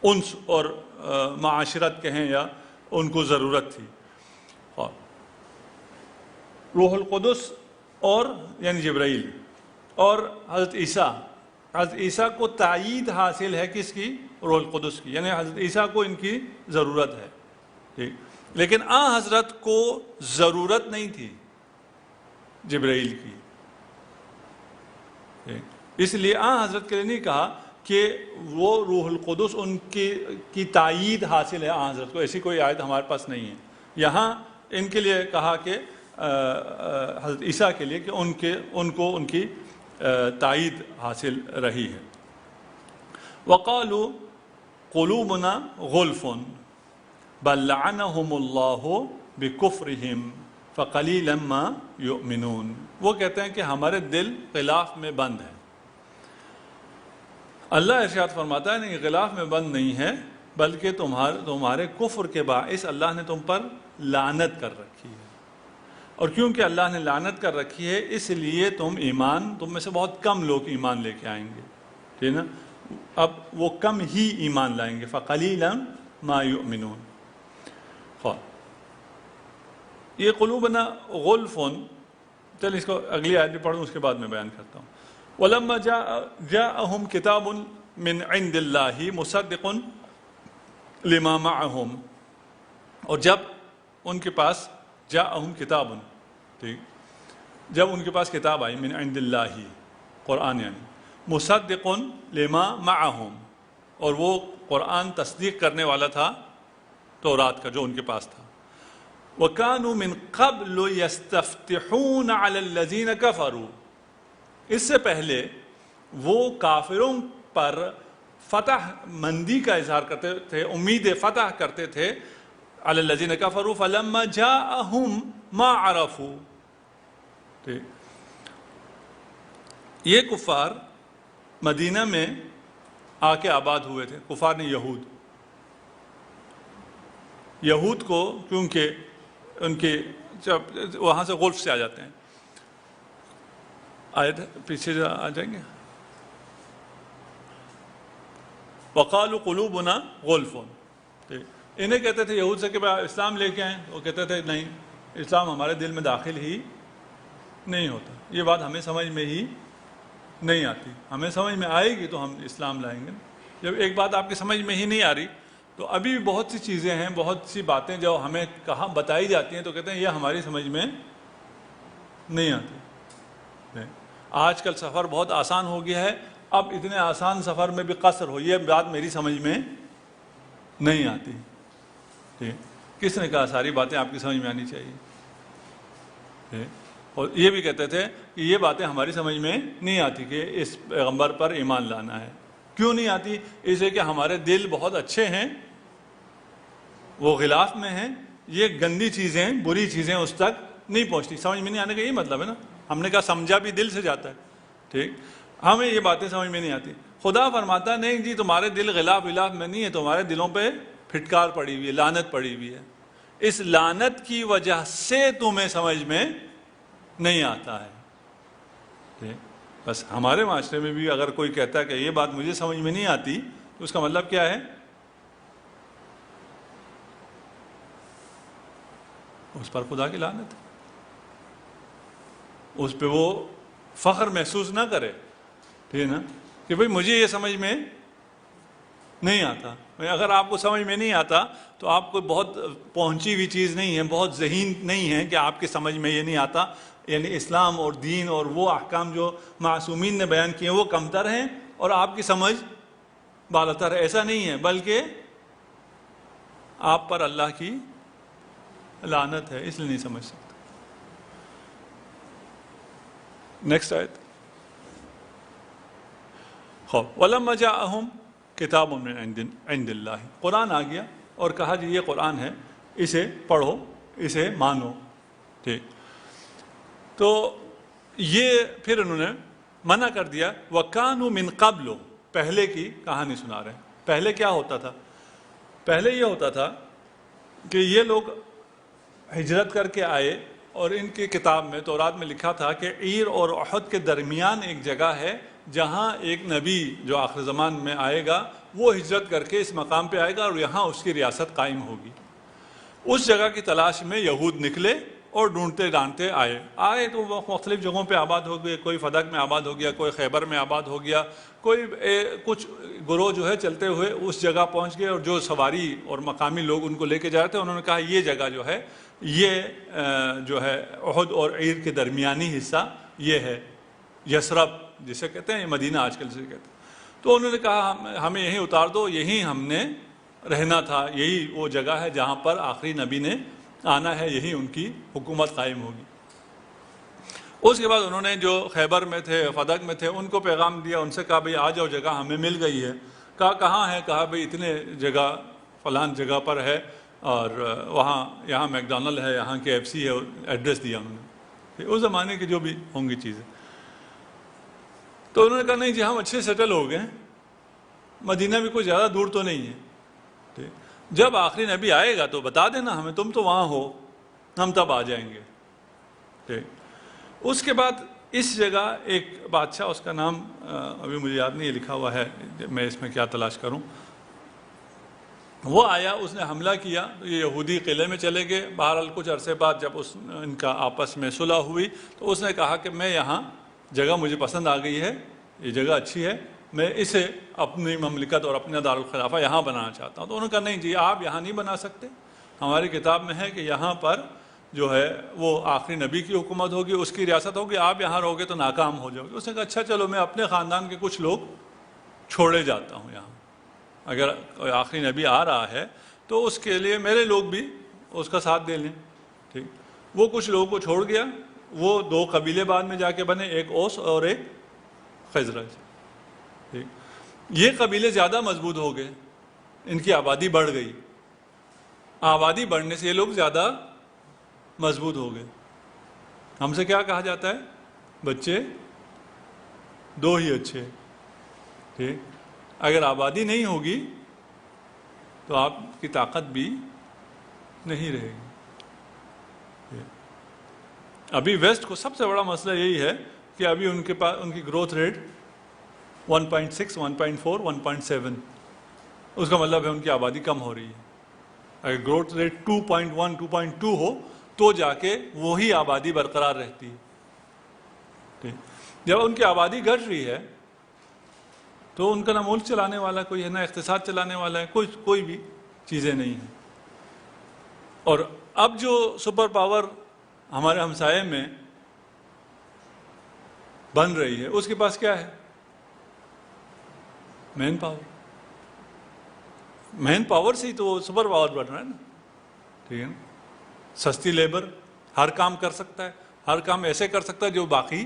انس اور معاشرت کہیں یا ان کو ضرورت تھی. اور روح القدس اور یعنی جبرائیل اور حضرت عیسیٰ کو تائید حاصل ہے کس کی؟ روح القدس کی, یعنی حضرت عیسیٰ کو ان کی ضرورت ہے. ٹھیک, لیکن حضرت کو ضرورت نہیں تھی جبرائیل کی. اس لیے حضرت کے لیے نہیں کہا کہ وہ روح القدس ان کی تائید حاصل ہے حضرت کو, ایسی کوئی آیت ہمارے پاس نہیں ہے. یہاں ان کے لیے کہا کہ حضرت عیسیٰ کے لیے کہ ان کو ان کی تائید حاصل رہی ہے. وقالوا قلوبنا غلف بل لعنهم الله بكفرهم فقلیلا ما یؤمنون. وہ کہتے ہیں کہ ہمارے دل غلاف میں بند ہیں. اللہ ارشاد فرماتا ہے نہیں, غلاف میں بند نہیں ہے, بلکہ تمہارے کفر کے باعث اللہ نے تم پر لعنت کر رکھی ہے, اور کیونکہ اللہ نے لعنت کر رکھی ہے اس لیے تم میں سے بہت کم لوگ ایمان لے کے آئیں گے. ٹھیک نا, اب وہ کم ہی ایمان لائیں گے. فقلیلا ما یؤمنون. یہ قلوبنا غلف, چل اس کو اگلی آیت بھی پڑھوں اس کے بعد میں بیان کرتا ہوں. وَلَمَّا جَاءَهُمْ كِتَابٌ مِّنْ عِنْدِ اللَّهِ مُصَدِّقٌ لِمَا مَعَهُمْ, اور جب ان کے پاس جاءہم کتاب, ٹھیک, جب ان کے پاس کتاب آئی من عند اللہ, قرآن یعنی, مصدق لما معہم, اور وہ قرآن تصدیق کرنے والا تھا تورات کا جو ان کے پاس تھا. وَكَانُوا مِن قَبْلُ يَسْتَفْتِحُونَ عَلَى الَّذِينَ كَفَرُوا, اس سے پہلے وہ کافروں پر فتح مندی کا اظہار کرتے تھے, امید فتح کرتے تھے. علی الذین کفروا فلما جاءہم ما عرفوا. یہ کفار مدینہ میں آ کے آباد ہوئے تھے, کفار نے یہود کو, کیونکہ ان کے جب وہاں سے غلف سے آ جاتے ہیں. آیت پیچھے آ جائیں گے. وقالوا قلوبنا غلف, انہیں کہتے تھے یہود سے کہ اسلام لے کے آئیں, وہ کہتے تھے نہیں, اسلام ہمارے دل میں داخل ہی نہیں ہوتا, یہ بات ہمیں سمجھ میں ہی نہیں آتی, ہمیں سمجھ میں آئے گی تو ہم اسلام لائیں گے. جب ایک بات آپ کی سمجھ میں ہی نہیں آ رہی تو ابھی بھی بہت سی چیزیں ہیں, بہت سی باتیں جو ہمیں کہاں بتائی جاتی ہیں تو کہتے ہیں یہ ہماری سمجھ میں نہیں آتی. آج کل سفر بہت آسان ہو گیا ہے, اب اتنے آسان سفر میں بھی قصر ہو, یہ بات میری سمجھ میں نہیں آتی. کس نے کہا ساری باتیں آپ کی سمجھ میں آنی چاہیے؟ اور یہ بھی کہتے تھے کہ یہ باتیں ہماری سمجھ میں نہیں آتی کہ اس پیغمبر پر ایمان لانا ہے. کیوں نہیں آتی؟ اس لیے کہ ہمارے دل بہت اچھے ہیں, وہ غلاف میں ہیں, یہ گندی چیزیں, بری چیزیں اس تک نہیں پہنچتی. سمجھ میں نہیں آنے کا یہی مطلب ہے نا. ہم نے کہا سمجھا بھی دل سے جاتا ہے, ٹھیک, ہمیں یہ باتیں سمجھ میں نہیں آتی. خدا فرماتا نہیں جی تمہارے دل غلاف میں نہیں ہے, تمہارے دلوں پہ پھٹکار پڑی ہوئی ہے, لعنت پڑی ہوئی ہے, اس لعنت کی وجہ سے تمہیں سمجھ میں نہیں آتا ہے. بس ہمارے معاشرے میں بھی اگر کوئی کہتا ہے کہ یہ بات مجھے سمجھ میں نہیں آتی تو اس کا مطلب کیا ہے؟ اس پر خدا کی لعنت ہے, اس پہ وہ فخر محسوس نہ کرے, ٹھیک ہے نا, کہ بھئی مجھے یہ سمجھ میں نہیں آتا. اگر آپ کو سمجھ میں نہیں آتا تو آپ کو بہت پہنچی ہوئی چیز نہیں ہے, بہت ذہین نہیں ہے کہ آپ کی سمجھ میں یہ نہیں آتا. یعنی اسلام اور دین اور وہ احکام جو معصومین نے بیان کیے وہ کمتر ہیں اور آپ کی سمجھ بالاتر ہے. ایسا نہیں ہے, بلکہ آپ پر اللہ کی لعنت ہے, اس لیے نہیں سمجھ سکتے. نیکسٹ آیت. وَلَمَّا جَاءَهُمْ کتاب من عند اللہ, قرآن آ گیا اور کہا جی یہ قرآن ہے, اسے پڑھو, اسے مانو. ٹھیک, تو یہ پھر انہوں نے منع کر دیا. وَكَانُوا مِن قَبْلُ, پہلے کی کہانی سنا رہے ہیں. پہلے کیا ہوتا تھا؟ پہلے یہ ہوتا تھا کہ یہ لوگ ہجرت کر کے آئے اور ان کی کتاب میں تورات میں لکھا تھا کہ عیر اور احد کے درمیان ایک جگہ ہے جہاں ایک نبی جو آخر زمان میں آئے گا وہ ہجرت کر کے اس مقام پہ آئے گا اور یہاں اس کی ریاست قائم ہوگی. اس جگہ کی تلاش میں یہود نکلے اور ڈھونڈتے ڈانٹتے آئے تو وہ مختلف جگہوں پہ آباد ہو گئے. کوئی فدق میں آباد ہو گیا, کوئی خیبر میں آباد ہو گیا, کوئی کچھ گروہ جو ہے چلتے ہوئے اس جگہ پہنچ گئے اور جو سواری اور مقامی لوگ ان کو لے کے جا رہے تھے انہوں نے کہا یہ جگہ جو ہے یہ جو ہے احد اور عیر کے درمیانی حصہ یہ ہے یثرب جسے کہتے ہیں, مدینہ آج کل سے کہتے ہیں. تو انہوں نے کہا ہمیں یہیں اتار دو, یہیں ہم نے رہنا تھا, یہی وہ جگہ ہے جہاں پر آخری نبی نے آنا ہے, یہی ان کی حکومت قائم ہوگی. اس کے بعد انہوں نے جو خیبر میں تھے, فدق میں تھے, ان کو پیغام دیا, ان سے کہا بھئی آ جاؤ, جگہ ہمیں مل گئی ہے. کہا کہاں ہے؟ کہا بھئی اتنے جگہ فلان جگہ پر ہے اور وہاں یہاں میکڈونلڈ ہے, یہاں KFC ہے, ایڈریس دیا انہوں نے, اس زمانے کی جو بھی ہوں گی چیزیں. تو انہوں نے کہا نہیں جی ہم اچھے سیٹل ہو گئے, مدینہ بھی کوئی زیادہ دور تو نہیں ہے, جب آخری نبی آئے گا تو بتا دینا ہمیں, تم تو وہاں ہو, ہم تب آ جائیں گے. اس کے بعد اس جگہ ایک بادشاہ, اس کا نام ابھی مجھے یاد نہیں, لکھا ہوا ہے, میں اس میں کیا تلاش کروں, وہ آیا, اس نے حملہ کیا. یہ یہودی قلعے میں چلے گئے. بہرحال کچھ عرصے بعد جب ان کا آپس میں صلح ہوئی تو اس نے کہا کہ میں یہاں جگہ مجھے پسند آ گئی ہے, یہ جگہ اچھی ہے, میں اسے اپنی مملکت اور اپنا دارالخلافہ یہاں بنانا چاہتا ہوں. تو انہوں نے کہا نہیں جی آپ یہاں نہیں بنا سکتے, ہماری کتاب میں ہے کہ یہاں پر جو ہے وہ آخری نبی کی حکومت ہوگی, اس کی ریاست ہوگی, آپ یہاں رہو گے تو ناکام ہو جاؤ گے. اس نے کہا اچھا چلو میں اپنے خاندان کے کچھ لوگ چھوڑے جاتا ہوں یہاں, اگر کوئی آخری نبی آ رہا ہے تو اس کے لیے میرے لوگ بھی اس کا ساتھ دے لیں. ٹھیک, وہ کچھ لوگوں کو چھوڑ گیا. وہ دو قبیلے بعد میں جا کے بنے, ایک اوس اور ایک خزرج. ٹھیک, یہ قبیلے زیادہ مضبوط ہو گئے, ان کی آبادی بڑھ گئی. آبادی بڑھنے سے یہ لوگ زیادہ مضبوط ہو گئے. ہم سے کیا کہا جاتا ہے, بچے دو ہی اچھے. ٹھیک, اگر آبادی نہیں ہوگی تو آپ کی طاقت بھی نہیں رہے گی. ابھی ویسٹ کو سب سے بڑا مسئلہ یہی ہے کہ ابھی ان کے پاس ان کی گروتھ ریٹ 1.6, 1.4, 1.7, اس کا مطلب ہے ان کی آبادی کم ہو رہی ہے. اگر گروتھ ریٹ 2.1, 2.2 ہو تو جا کے وہی آبادی برقرار رہتی ہے. جب ان کی آبادی گھٹ رہی ہے تو ان کا نہ ملک چلانے والا کوئی ہے, نہ اقتصاد چلانے والا ہے, کوئی بھی چیزیں نہیں ہیں. اور اب جو سپر پاور ہمارے ہمسائے میں بن رہی ہے اس کے پاس کیا ہے؟ Man power. مین پاور سے ہی تو سپر پاور بن رہا ہے نا. ٹھیک ہے نا, سستی لیبر, ہر کام کر سکتا ہے, ہر کام ایسے کر سکتا ہے جو باقی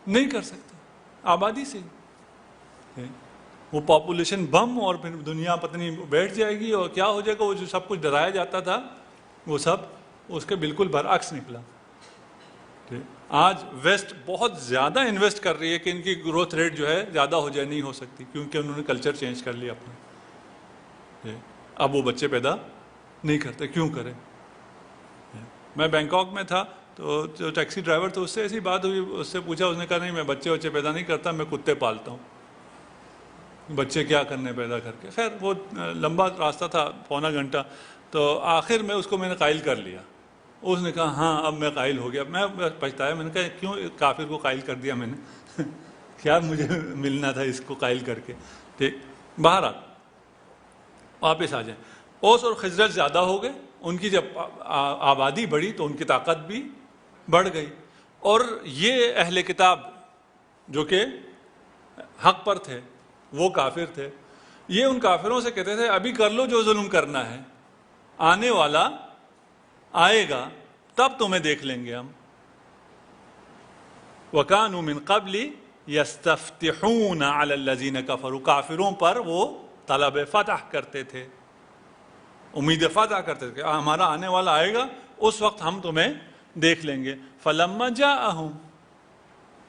نہیں کر سکتا, آبادی سے. وہ پاپولیشن بم اور پھر دنیا پتنی بیٹھ جائے گی اور کیا ہو جائے گا. وہ جو سب کچھ ڈرایا جاتا تھا وہ سب اس کے بالکل برعکس نکلا. آج ویسٹ بہت زیادہ انویسٹ کر رہی ہے کہ ان کی گروتھ ریٹ جو ہے زیادہ ہو جائے, نہیں ہو سکتی کیونکہ انہوں نے کلچر چینج کر لیا اپنا. اب وہ بچے پیدا نہیں کرتے, کیوں کریں. میں بینکاک میں تھا تو جو ٹیکسی ڈرائیور تھا اس سے ایسی بات ہوئی, اس سے پوچھا, اس نے کہا نہیں میں بچے پیدا نہیں کرتا, میں کتے پالتا ہوں. بچے کیا کرنے پیدا کر کے. خیر وہ لمبا راستہ تھا, پونا گھنٹہ, تو آخر میں اس کو میں نے قائل کر لیا. اس نے کہا ہاں اب میں قائل ہو گیا. میں پچھتایا, میں نے کہا کیوں کافر کو قائل کر دیا میں نے کیا مجھے ملنا تھا اس کو قائل کر کے. ٹھیک, بہرحال واپس آ جائیں۔ اوس اور خزرج زیادہ ہو گئے، ان کی جب آبادی بڑھی تو ان کی طاقت بھی بڑھ گئی، اور یہ اہل کتاب جو کہ حق پر تھے وہ کافر تھے، یہ ان کافروں سے کہتے تھے ابھی کر لو جو ظلم کرنا ہے، آنے والا آئے گا تب تمہیں دیکھ لیں گے ہم۔ وَكَانُوا مِن قَبْلِ يَسْتَفْتِحُونَ عَلَى الَّذِينَ كَفَرُوا، کافروں پر وہ طلب فتح کرتے تھے، امید فتح کرتے تھے کہ ہمارا آنے والا آئے گا، اس وقت ہم تمہیں دیکھ لیں گے۔ فَلَمَّا جَاءَهُمْ،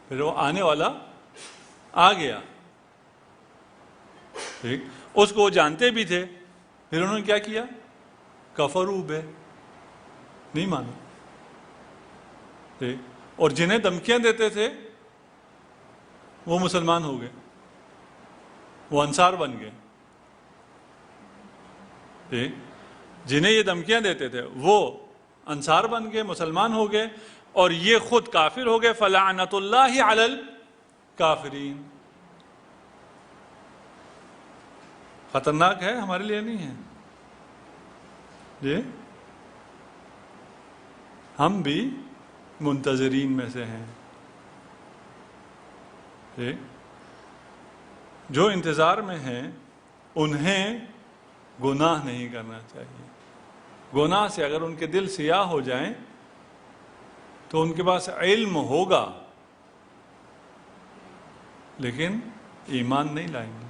پھر وہ آنے والا آ گیا، ٹھیک، اس کو وہ جانتے بھی تھے، پھر انہوں نے کیا کیا؟ کفروا بہ، نہیں مانا، ٹھیک، اور جنہیں دھمکیاں دیتے تھے وہ مسلمان ہو گئے، وہ انصار بن گئے، ٹھیک، جنہیں یہ دھمکیاں دیتے تھے وہ انصار بن گئے، مسلمان ہو گئے، اور یہ خود کافر ہو گئے۔ فلعنت اللہ علی الکافرین، خطرناک ہے، ہمارے لیے نہیں ہے جی، ہم بھی منتظرین میں سے ہیں، ٹھیک، جو انتظار میں ہیں انہیں گناہ نہیں کرنا چاہیے۔ گناہ سے اگر ان کے دل سیاہ ہو جائیں تو ان کے پاس علم ہوگا لیکن ایمان نہیں لائیں گے،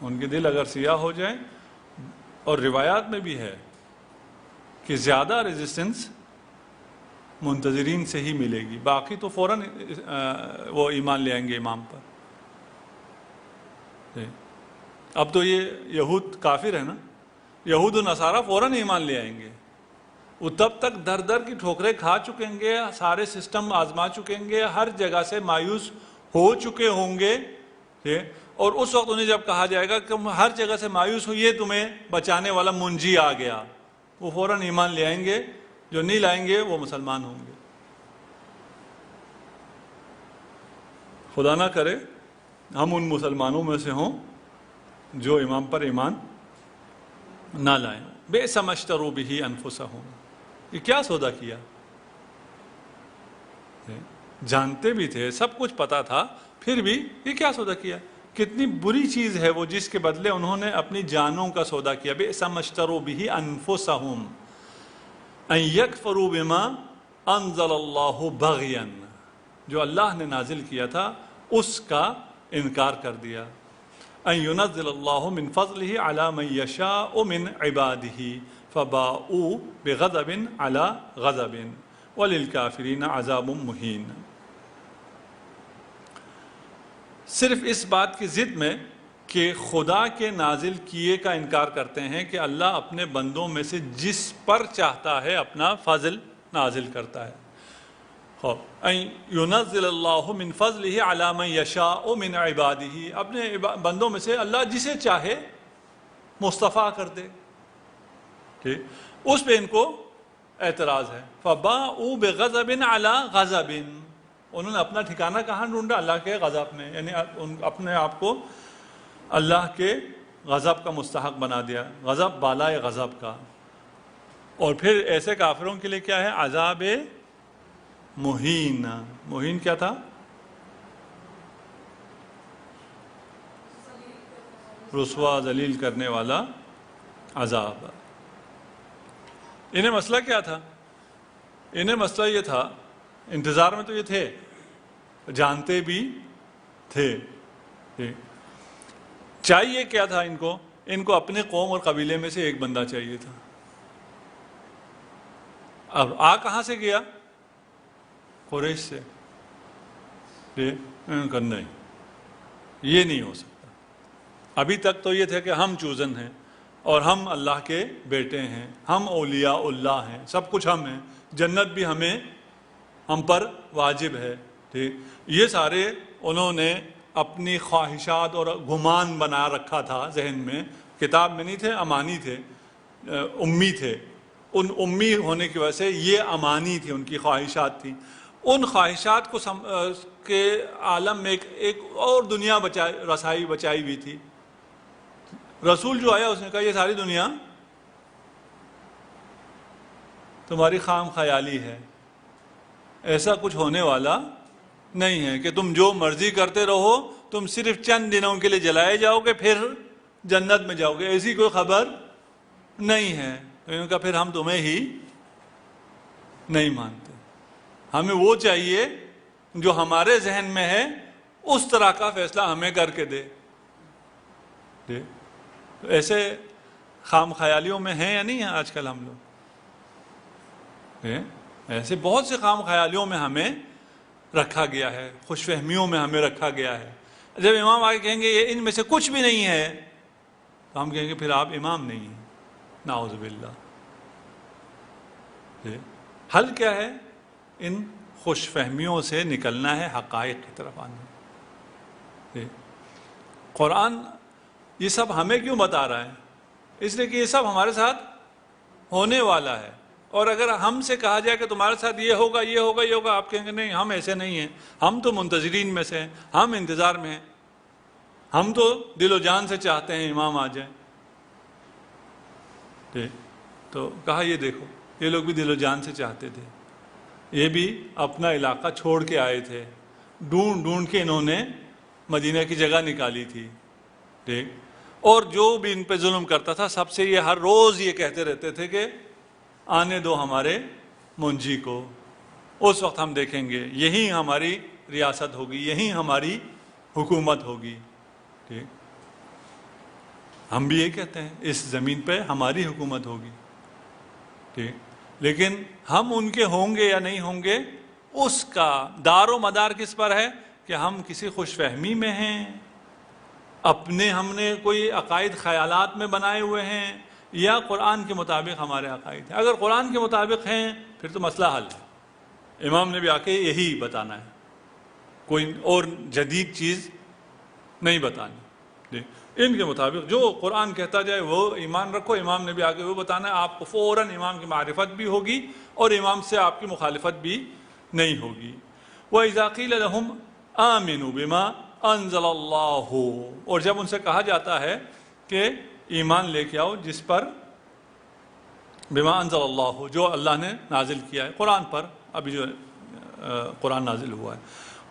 ان کے دل اگر سیاہ ہو جائیں، اور روایات میں بھی ہے کہ زیادہ ریزسٹنس منتظرین سے ہی ملے گی، باقی تو فوراً وہ ایمان لے آئیں گے امام پر۔ اب تو یہ یہود کافر ہے نا، یہود و نصارہ فوراً ایمان لے آئیں گے، وہ تب تک در در کی ٹھوکریں کھا چکیں گے، سارے سسٹم آزما چکیں گے، ہر جگہ سے مایوس ہو چکے ہوں گے، اور اس وقت انہیں جب کہا جائے گا کہ ہر جگہ سے مایوس ہوئے، تمہیں بچانے والا منجی آ گیا، وہ فوراً ایمان لے آئیں گے، جو نہیں لائیں گے وہ مسلمان ہوں گے۔ خدا نہ کرے ہم ان مسلمانوں میں سے ہوں جو امام پر ایمان نہ لائیں۔ بئس ما اشتروا بہ انفسہم، یہ کیا سودا کیا، جانتے بھی تھے، سب کچھ پتا تھا، پھر بھی یہ کیا سودا کیا، کتنی بری چیز ہے وہ جس کے بدلے انہوں نے اپنی جانوں کا سودا کیا۔ بئس ما اشتروا بہ انفسہم ان یکفروا بما انزل اللہ بغیا، جو اللہ نے نازل کیا تھا اس کا انکار کر دیا۔ ان ینزل اللہ من فضلہ علی من یشاء من عبادہ فباؤوا بغضب علی غضب وللکافرین عذاب مہین۔ صرف اس بات کی ضد میں کہ خدا کے نازل کیے کا انکار کرتے ہیں کہ اللہ اپنے بندوں میں سے جس پر چاہتا ہے اپنا فضل نازل کرتا ہے۔ ينزل اللہ من فضلہ علی من یشاء من عبادہ، اپنے بندوں میں سے اللہ جسے چاہے مصطفیٰ کر دے، ٹھیک، اس پہ ان کو اعتراض ہے۔ فباؤوا بغضب علی غضب، انہوں نے اپنا ٹھکانہ کہاں ڈھونڈا؟ اللہ کے غضب میں، یعنی اپنے آپ کو اللہ کے غضب کا مستحق بنا دیا، غضب بالائے غضب کا۔ اور پھر ایسے کافروں کے لیے کیا ہے؟ عذاب مہین۔ مہین کیا تھا؟ رسوا ذلیل کرنے والا عذاب۔ انہیں مسئلہ کیا تھا؟ انہیں مسئلہ یہ تھا، انتظار میں تو یہ تھے، جانتے بھی تھے، چاہیے کیا تھا ان کو اپنے قوم اور قبیلے میں سے ایک بندہ چاہیے تھا۔ اب آ کہاں سے گیا؟ قریش سے۔ نہیں، یہ نہیں ہو سکتا۔ ابھی تک تو یہ تھے کہ ہم چوزن ہیں اور ہم اللہ کے بیٹے ہیں، ہم اولیاء اللہ ہیں، سب کچھ ہم ہیں، جنت بھی ہم پر واجب ہے، ٹھیک۔ یہ سارے انہوں نے اپنی خواہشات اور گمان بنا رکھا تھا ذہن میں، کتاب میں نہیں تھے، امانی تھے، امی تھے، ان امی ہونے کی وجہ سے یہ امانی تھی، ان کی خواہشات تھیں۔ ان خواہشات کو کے عالم میں ایک اور دنیا رسائی بچائی ہوئی تھی، رسول جو آیا اس نے کہا یہ ساری دنیا تمہاری خام خیالی ہے، ایسا کچھ ہونے والا نہیں ہے کہ تم جو مرضی کرتے رہو، تم صرف چند دنوں کے لیے جلائے جاؤ گے پھر جنت میں جاؤ گے، ایسی کوئی خبر نہیں ہے۔ تو انہوں نے کہا پھر ہم تمہیں ہی نہیں مانتے، ہمیں وہ چاہیے جو ہمارے ذہن میں ہے اس طرح کا فیصلہ ہمیں کر کے دے۔ تو ایسے خام خیالیوں میں ہیں یا نہیں ہیں آج کل ہم لوگ؟ ایسے بہت سے خام خیالیوں میں ہمیں رکھا گیا ہے، خوش فہمیوں میں ہمیں رکھا گیا ہے۔ جب امام آگے کہیں گے یہ ان میں سے کچھ بھی نہیں ہے تو ہم کہیں گے پھر آپ امام نہیں ہیں، نعوذ باللہ۔ حل کیا ہے؟ ان خوش فہمیوں سے نکلنا ہے، حقائق کی طرف آنا۔ قرآن یہ سب ہمیں کیوں بتا رہا ہے؟ اس لیے کہ یہ سب ہمارے ساتھ ہونے والا ہے، اور اگر ہم سے کہا جائے کہ تمہارے ساتھ یہ ہوگا یہ ہوگا یہ ہوگا، آپ کہیں گے نہیں ہم ایسے نہیں ہیں، ہم تو منتظرین میں سے ہیں، ہم انتظار میں ہیں، ہم تو دل و جان سے چاہتے ہیں امام آ جائیں۔ تو کہا یہ دیکھو یہ لوگ بھی دل و جان سے چاہتے تھے، یہ بھی اپنا علاقہ چھوڑ کے آئے تھے، ڈھونڈ ڈھونڈ کے انہوں نے مدینہ کی جگہ نکالی تھی، ٹھیک، اور جو بھی ان پہ ظلم کرتا تھا سب سے یہ ہر روز یہ کہتے رہتے تھے کہ آنے دو ہمارے منجی کو، اس وقت ہم دیکھیں گے یہی ہماری ریاست ہوگی، یہی ہماری حکومت ہوگی، ٹھیک، ہم بھی یہ کہتے ہیں اس زمین پہ ہماری حکومت ہوگی، ٹھیک، لیکن ہم ان کے ہوں گے یا نہیں ہوں گے اس کا دار و مدار کس پر ہے کہ ہم کسی خوش فہمی میں ہیں، اپنے ہم نے کوئی عقائد خیالات میں بنائے ہوئے ہیں، یا قرآن کے مطابق ہمارے عقائد ہیں۔ اگر قرآن کے مطابق ہیں پھر تو مسئلہ حل ہے، امام نے بھی آ کے یہی بتانا ہے، کوئی اور جدید چیز نہیں بتانی، ان کے مطابق جو قرآن کہتا جائے وہ ایمان رکھو، امام نے بھی آ کے وہ بتانا ہے، آپ کو فوراً امام کی معرفت بھی ہوگی اور امام سے آپ کی مخالفت بھی نہیں ہوگی۔ وَإِذَا قِيلَ لَهُمْ آمِنُوا بِمَا أَنزَلَ اللَّهُ، اور جب ان سے کہا جاتا ہے کہ ایمان لے کے آؤ جس پر بما انزل اللہ، جو اللہ نے نازل کیا ہے قرآن پر، ابھی جو قرآن نازل ہوا ہے،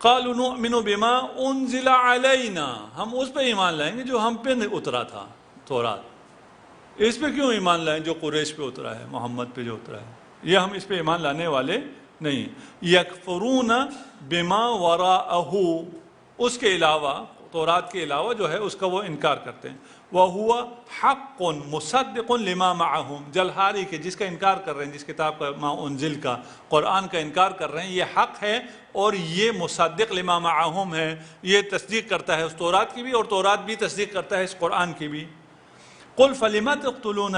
قالوا نؤمن بما انزل علینا، ہم اس پہ ایمان لائیں گے جو ہم پہ اترا تھا تورات، اس پہ کیوں ایمان لائیں جو قریش پہ اترا ہے، محمد پہ جو اترا ہے، یہ ہم اس پہ ایمان لانے والے نہیں۔ یکفرون بما وراءہ، اس کے علاوہ تورات کے علاوہ جو ہے اس کا وہ انکار کرتے ہیں۔ وَهُوَ حَقٌ مُصَدِّقٌ لِمَا مَعَهُمْ، جلحاری کے جس کا انکار کر رہے ہیں، جس کتاب کا ما انزل کا قرآن کا انکار کر رہے ہیں، یہ حق ہے اور یہ مصدق لما معہم ہے، یہ تصدیق کرتا ہے اس تورات کی بھی اور تورات بھی تصدیق کرتا ہے اس قرآن کی بھی۔ قُلْ فَلِمَ تَقْتُلُونَ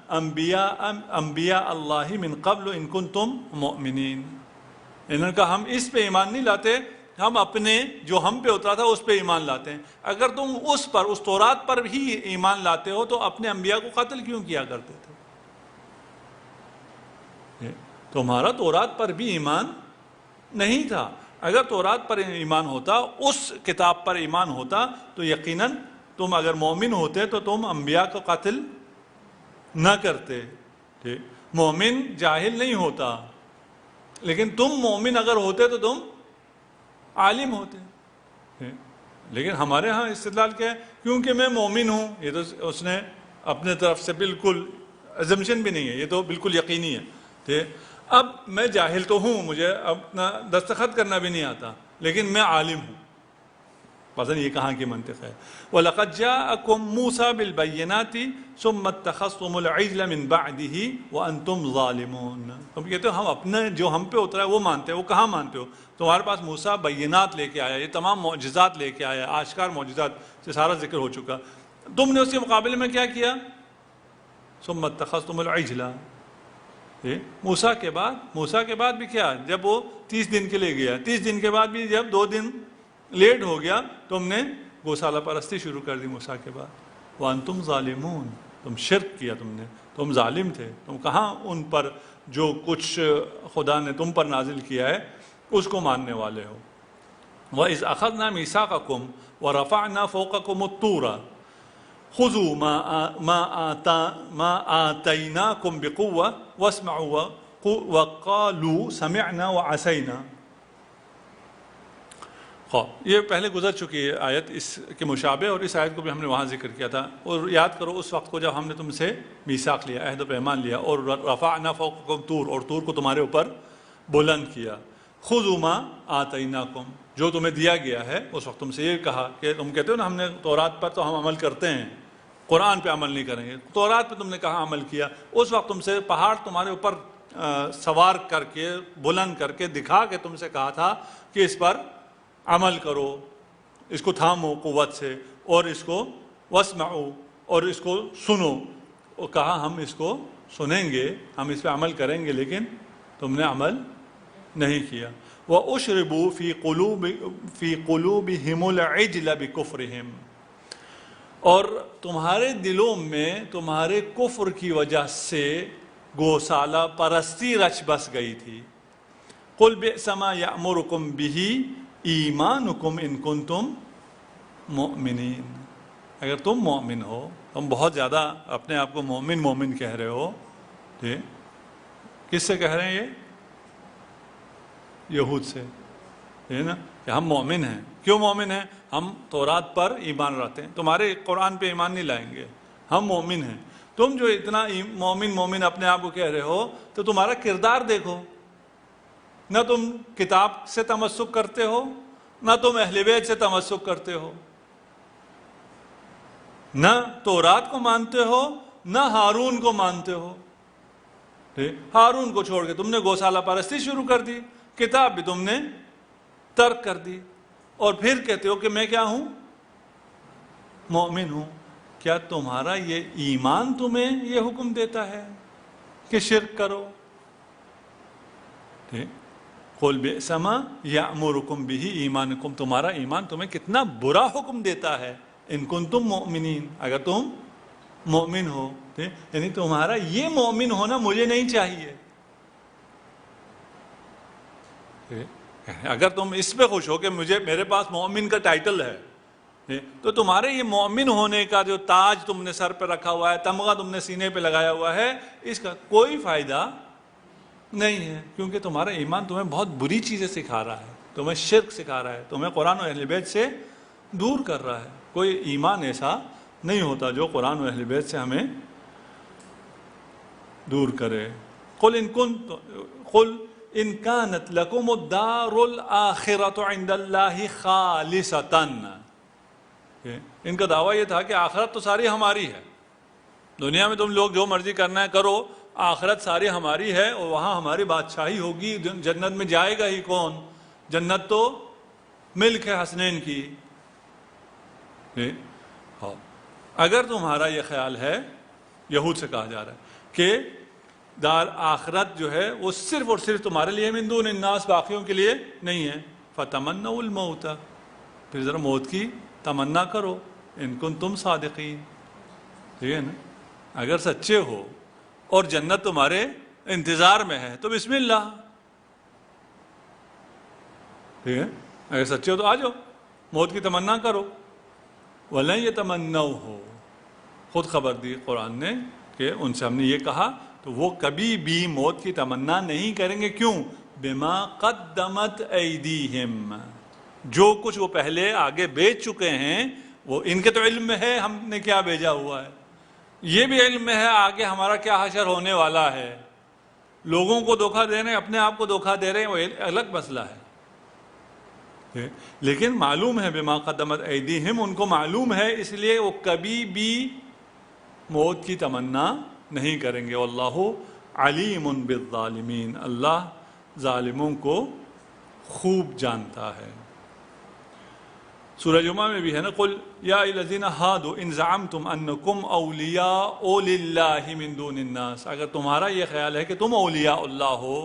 انبیاء اللہ من قبل ان کنتم مؤمنین، انہوں نے کہا ہم اس پہ ایمان نہیں لاتے، ہم اپنے جو ہم پہ اترا تھا اس پہ ایمان لاتے ہیں۔ اگر تم اس پر، اس تورات پر بھی ایمان لاتے ہو تو اپنے انبیاء کو قتل کیوں کیا کرتے تھے؟ تمہارا تورات پر بھی ایمان نہیں تھا، اگر تورات پر ایمان ہوتا، اس کتاب پر ایمان ہوتا تو یقیناً تم اگر مومن ہوتے تو تم انبیاء کو قتل نہ کرتے، مومن جاہل نہیں ہوتا، لیکن تم مومن اگر ہوتے تو تم عالم ہوتے، لیکن ہمارے ہاں استدلال کیا ہے، کیونکہ میں مومن ہوں، یہ تو اس نے اپنے طرف سے بالکل assumption بھی نہیں ہے، یہ تو بالکل یقینی ہے، اب میں جاہل تو ہوں، مجھے اپنا دستخط کرنا بھی نہیں آتا، لیکن میں عالم ہوں، پتہ نہیں یہ کہاں کی منطق ہے۔ وَلَقَدْ جَاءَكُمْ مُوسَى بِالْبَيِّنَاتِ ثُمَّ اتَّخَذْتُمُ الْعِجْلَ مِنْ بَعْدِهِ وَأَنْتُمْ ظَالِمُونَ، تم کہتے ہو ہم اپنے جو ہم پہ اترا ہے وہ مانتے ہیں، وہ کہاں مانتے ہو؟ تمہارے پاس موسیٰ بینات لے کے آیا، یہ تمام معجزات لے کے آیا، آشکار معجزات سے سارا ذکر ہو چکا، تم نے اس کے مقابلے میں کیا کیا؟ ثُمَّ اتَّخَذْتُمُ الْعِجْلَ، موسیٰ کے بعد بھی کیا، جب وہ 30 دن کے لیے گیا، 30 دن کے بعد بھی جب 2 دن لیٹ ہو گیا تم نے گوسالہ پرستی شروع کر دی موسیٰ کے بعد۔ وَأَنْتُمْ ظَالِمُونَ، تم شرک کیا، تم ظالم تھے، تم کہاں ان پر جو کچھ خدا نے تم پر نازل کیا ہے اس کو ماننے والے ہو۔ وَإِذْ أَخَذْنَا مِيثَاقَكُمْ وَرَفَعْنَا فَوْقَكُمُ الطُّورَ خُذُوا مَا آتَيْنَاكُمْ بِقُوَّةٍ وَاسْمَعُوا وَقَالُوا سَمِعْنَا وَعَصَيْنَا. یہ پہلے گزر چکی ہے آیت اس کے مشابہ، اور اس آیت کو بھی ہم نے وہاں ذکر کیا تھا. اور یاد کرو اس وقت کو جب ہم نے تم سے میثاق لیا، عہد و پیمان لیا، اور رفعنا فوقکم طور، اور طور کو تمہارے اوپر بلند کیا. خذوا ما آتیناکم، جو تمہیں دیا گیا ہے. اس وقت تم سے یہ کہا کہ تم کہتے ہو نا ہم نے تورات پر تو ہم عمل کرتے ہیں، قرآن پہ عمل نہیں کریں گے. تورات پہ تم نے کہاں عمل کیا؟ اس وقت تم سے پہاڑ تمہارے اوپر سوار کر کے بلند کر کے دکھا کے تم سے کہا تھا کہ اس پر عمل کرو، اس کو تھامو قوت سے، اور اس کو واسمعوا، اور اس کو سنو. اور کہا ہم اس کو سنیں گے، ہم اس پہ عمل کریں گے، لیکن تم نے عمل نہیں کیا. وَأُشْرِبُوا فِي قُلُوبِهِمُ الْعِجْلَ بِكُفْرِهِمْ، اور تمہارے دلوں میں تمہارے کفر کی وجہ سے گوسالہ پرستی رچ بس گئی تھی. قُلْ بِئْسَ مَا يَأْمُرُكُمْ بِهِ ایمانکم ان کنتم مؤمنین. اگر تم مومن ہو، تم بہت زیادہ اپنے آپ کو مومن کہہ رہے ہو. کس سے کہہ رہے ہیں؟ یہ یہود سے ہے نا، کہ ہم مومن ہیں. کیوں مومن ہیں؟ ہم تورات پر ایمان رکھتے ہیں، تمہارے قرآن پہ ایمان نہیں لائیں گے، ہم مومن ہیں. تم جو اتنا مومن اپنے آپ کو کہہ رہے ہو، تو تمہارا کردار دیکھو. نہ تم کتاب سے تمسک کرتے ہو، نہ تم اہل بیت سے تمسک کرتے ہو، نہ تورات کو مانتے ہو، نہ ہارون کو مانتے ہو. ہارون کو چھوڑ کے تم نے گوسالہ پرستی شروع کر دی، کتاب بھی تم نے ترک کر دی، اور پھر کہتے ہو کہ میں کیا ہوں؟ مومن ہوں. کیا تمہارا یہ ایمان تمہیں یہ حکم دیتا ہے کہ شرک کرو؟ قُلْ بِئْسَ مَا يَأْمُرُكُمْ بِهِ ایمانکم، تمہارا ایمان تمہیں کتنا برا حکم دیتا ہے. ان کنتم مؤمنین، اگر تم مومن ہو. یعنی تمہارا یہ مومن ہونا مجھے نہیں چاہیے. اگر تم اس پہ خوش ہو کہ میرے پاس مومن کا ٹائٹل ہے، تو تمہارے یہ مومن ہونے کا جو تاج تم نے سر پہ رکھا ہوا ہے، تمغہ تم نے سینے پہ لگایا ہوا ہے، اس کا کوئی فائدہ نہیں ہے. کیونکہ تمہارا ایمان تمہیں بہت بری چیزیں سکھا رہا ہے، تمہیں شرک سکھا رہا ہے، تمہیں قرآن و اہل بیت سے دور کر رہا ہے. کوئی ایمان ایسا نہیں ہوتا جو قرآن و اہل بیت سے ہمیں دور کرے. قل ان كانت لكم الدار الآخرة عند الله خالصة. ان کا دعویٰ یہ تھا کہ آخرت تو ساری ہماری ہے، دنیا میں تم لوگ جو مرضی کرنا ہے کرو، آخرت ساری ہماری ہے، اور وہاں ہماری بادشاہی ہوگی. جنت میں جائے گا ہی کون؟ جنت تو ملک ہے حسنین کی. اگر تمہارا یہ خیال ہے، یہود سے کہا جا رہا ہے کہ دار آخرت جو ہے وہ صرف اور صرف تمہارے لیے، من دون الناس، باقیوں کے لیے نہیں ہے. فتمنوا الموت، پھر ذرا موت کی تمنا کرو، ان کنتم صادقین. ٹھیک ہے نا؟ اگر سچے ہو اور جنت تمہارے انتظار میں ہے تو بسم اللہ. ٹھیک ہے، اگر سچے ہو تو آ جاؤ، موت کی تمنا کرو. وَلَن يَتَمَنَّوْهُ، خود خبر دی قرآن نے کہ ان سے ہم نے یہ کہا تو وہ کبھی بھی موت کی تمنا نہیں کریں گے. کیوں؟ بِمَا قَدَّمَتْ أَيْدِيهِمْ، جو کچھ وہ پہلے آگے بیچ چکے ہیں، وہ ان کے تو علم میں ہے ہم نے کیا بھیجا ہوا ہے، یہ بھی علم میں ہے آگے ہمارا کیا حشر ہونے والا ہے. لوگوں کو دھوکہ دے رہے ہیں، اپنے آپ کو دھوکہ دے رہے ہیں، وہ الگ مسئلہ ہے. لیکن معلوم ہے بما قدمت ایدیہم، ان کو معلوم ہے، اس لیے وہ کبھی بھی موت کی تمنا نہیں کریں گے. واللہ علیم بالظالمین، اللہ ظالموں کو خوب جانتا ہے. سورہ جمعہ میں بھی ہے نا، قل یا الذین ہادوا ان زعمتم انکم اولیاء للہ من دون الناس، اگر تمہارا یہ خیال ہے کہ تم اولیاء اللہ ہو،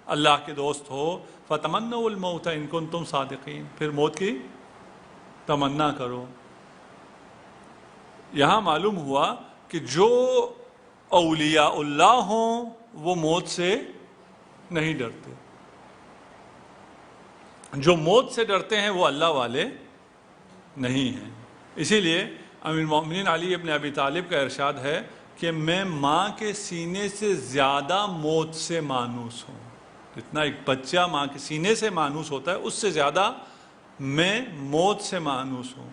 اللہ کے دوست ہو، فتمنوا الموت ان کنتم صادقین، پھر موت کی تمنا کرو. یہاں معلوم ہوا کہ جو اولیاء اللہ ہوں وہ موت سے نہیں ڈرتے. جو موت سے ڈرتے ہیں وہ اللہ والے نہیں ہیں۔ اسی لیے امیر المومنین علی ابن ابی طالب کا ارشاد ہے کہ میں ماں کے سینے سے زیادہ موت سے مانوس ہوں۔ جتنا ایک بچہ ماں کے سینے سے مانوس ہوتا ہے، اس سے زیادہ میں موت سے مانوس ہوں۔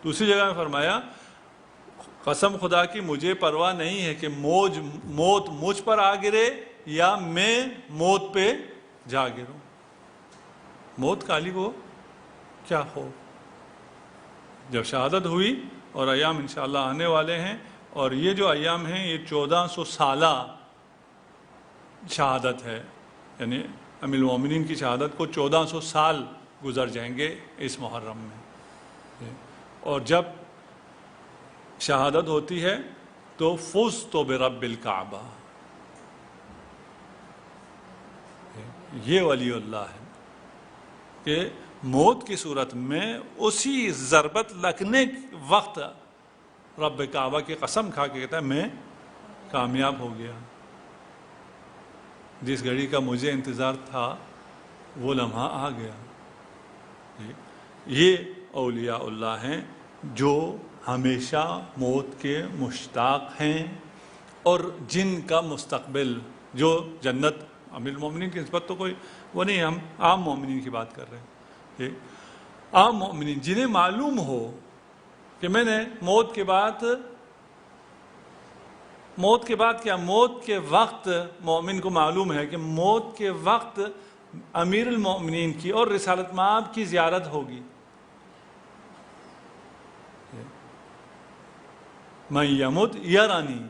دوسری جگہ میں فرمایا قسم خدا کی مجھے پرواہ نہیں ہے کہ موت مجھ پر آ گرے یا میں موت پہ جا گروں۔ موت کا علی کو کیا خوف۔ جب شہادت ہوئی، اور ایام انشاءاللہ آنے والے ہیں، اور یہ جو ایام ہیں یہ 1400 سالہ شہادت ہے، یعنی امیر المومنین کی شہادت کو 1400 سال گزر جائیں گے اس محرم میں۔ اور جب شہادت ہوتی ہے تو فزت برب الکعبہ، یہ ولی اللہ ہے کہ موت کی صورت میں اسی ضربت لگنے وقت رب کعبہ کی قسم کھا کے کہتا ہے میں کامیاب ہو گیا، جس گھڑی کا مجھے انتظار تھا وہ لمحہ آ گیا۔ یہ اولیاء اللہ ہیں جو ہمیشہ موت کے مشتاق ہیں، اور جن کا مستقبل جو جنت، امیر المومنین کی نسبت تو کوئی وہ نہیں، ہم عام مومنین کی بات کر رہے ہیں۔ عام مومنین جنہیں معلوم ہو کہ میں نے موت کے بعد کیا، موت کے وقت مومن کو معلوم ہے کہ موت کے وقت امیر المومنین کی اور رسالت مآب کی زیارت ہوگی۔ من یمت یرانی،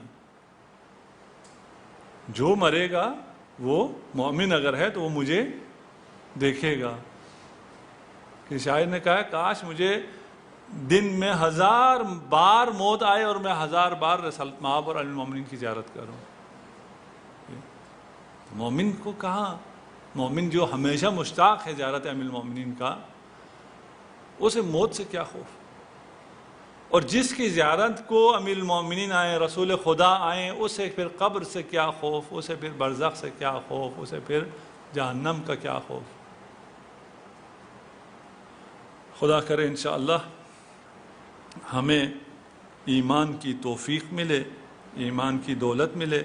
جو مرے گا وہ مومن اگر ہے تو وہ مجھے دیکھے گا۔ کہ شاعر نے کہا کاش مجھے دن میں 1000 بار موت آئے اور میں 1000 بار رسالت مآب اور امیر المومنین کی زیارت کروں۔ مومن کو کہاں، مومن جو ہمیشہ مشتاق ہے زیارت امیر المومنین کا، اسے موت سے کیا خوف۔ اور جس کی زیارت کو امیر المومنین آئیں، رسول خدا آئیں، اسے پھر قبر سے کیا خوف، اسے پھر برزخ سے کیا خوف، اسے پھر جہنم کا کیا خوف۔ خدا کرے انشاءاللہ ہمیں ایمان کی توفیق ملے، ایمان کی دولت ملے،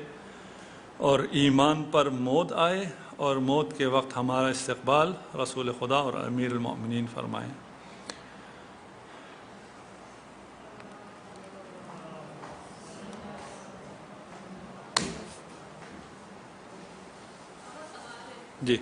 اور ایمان پر موت آئے، اور موت کے وقت ہمارا استقبال رسول خدا اور امیر المومنین فرمائیں۔ جی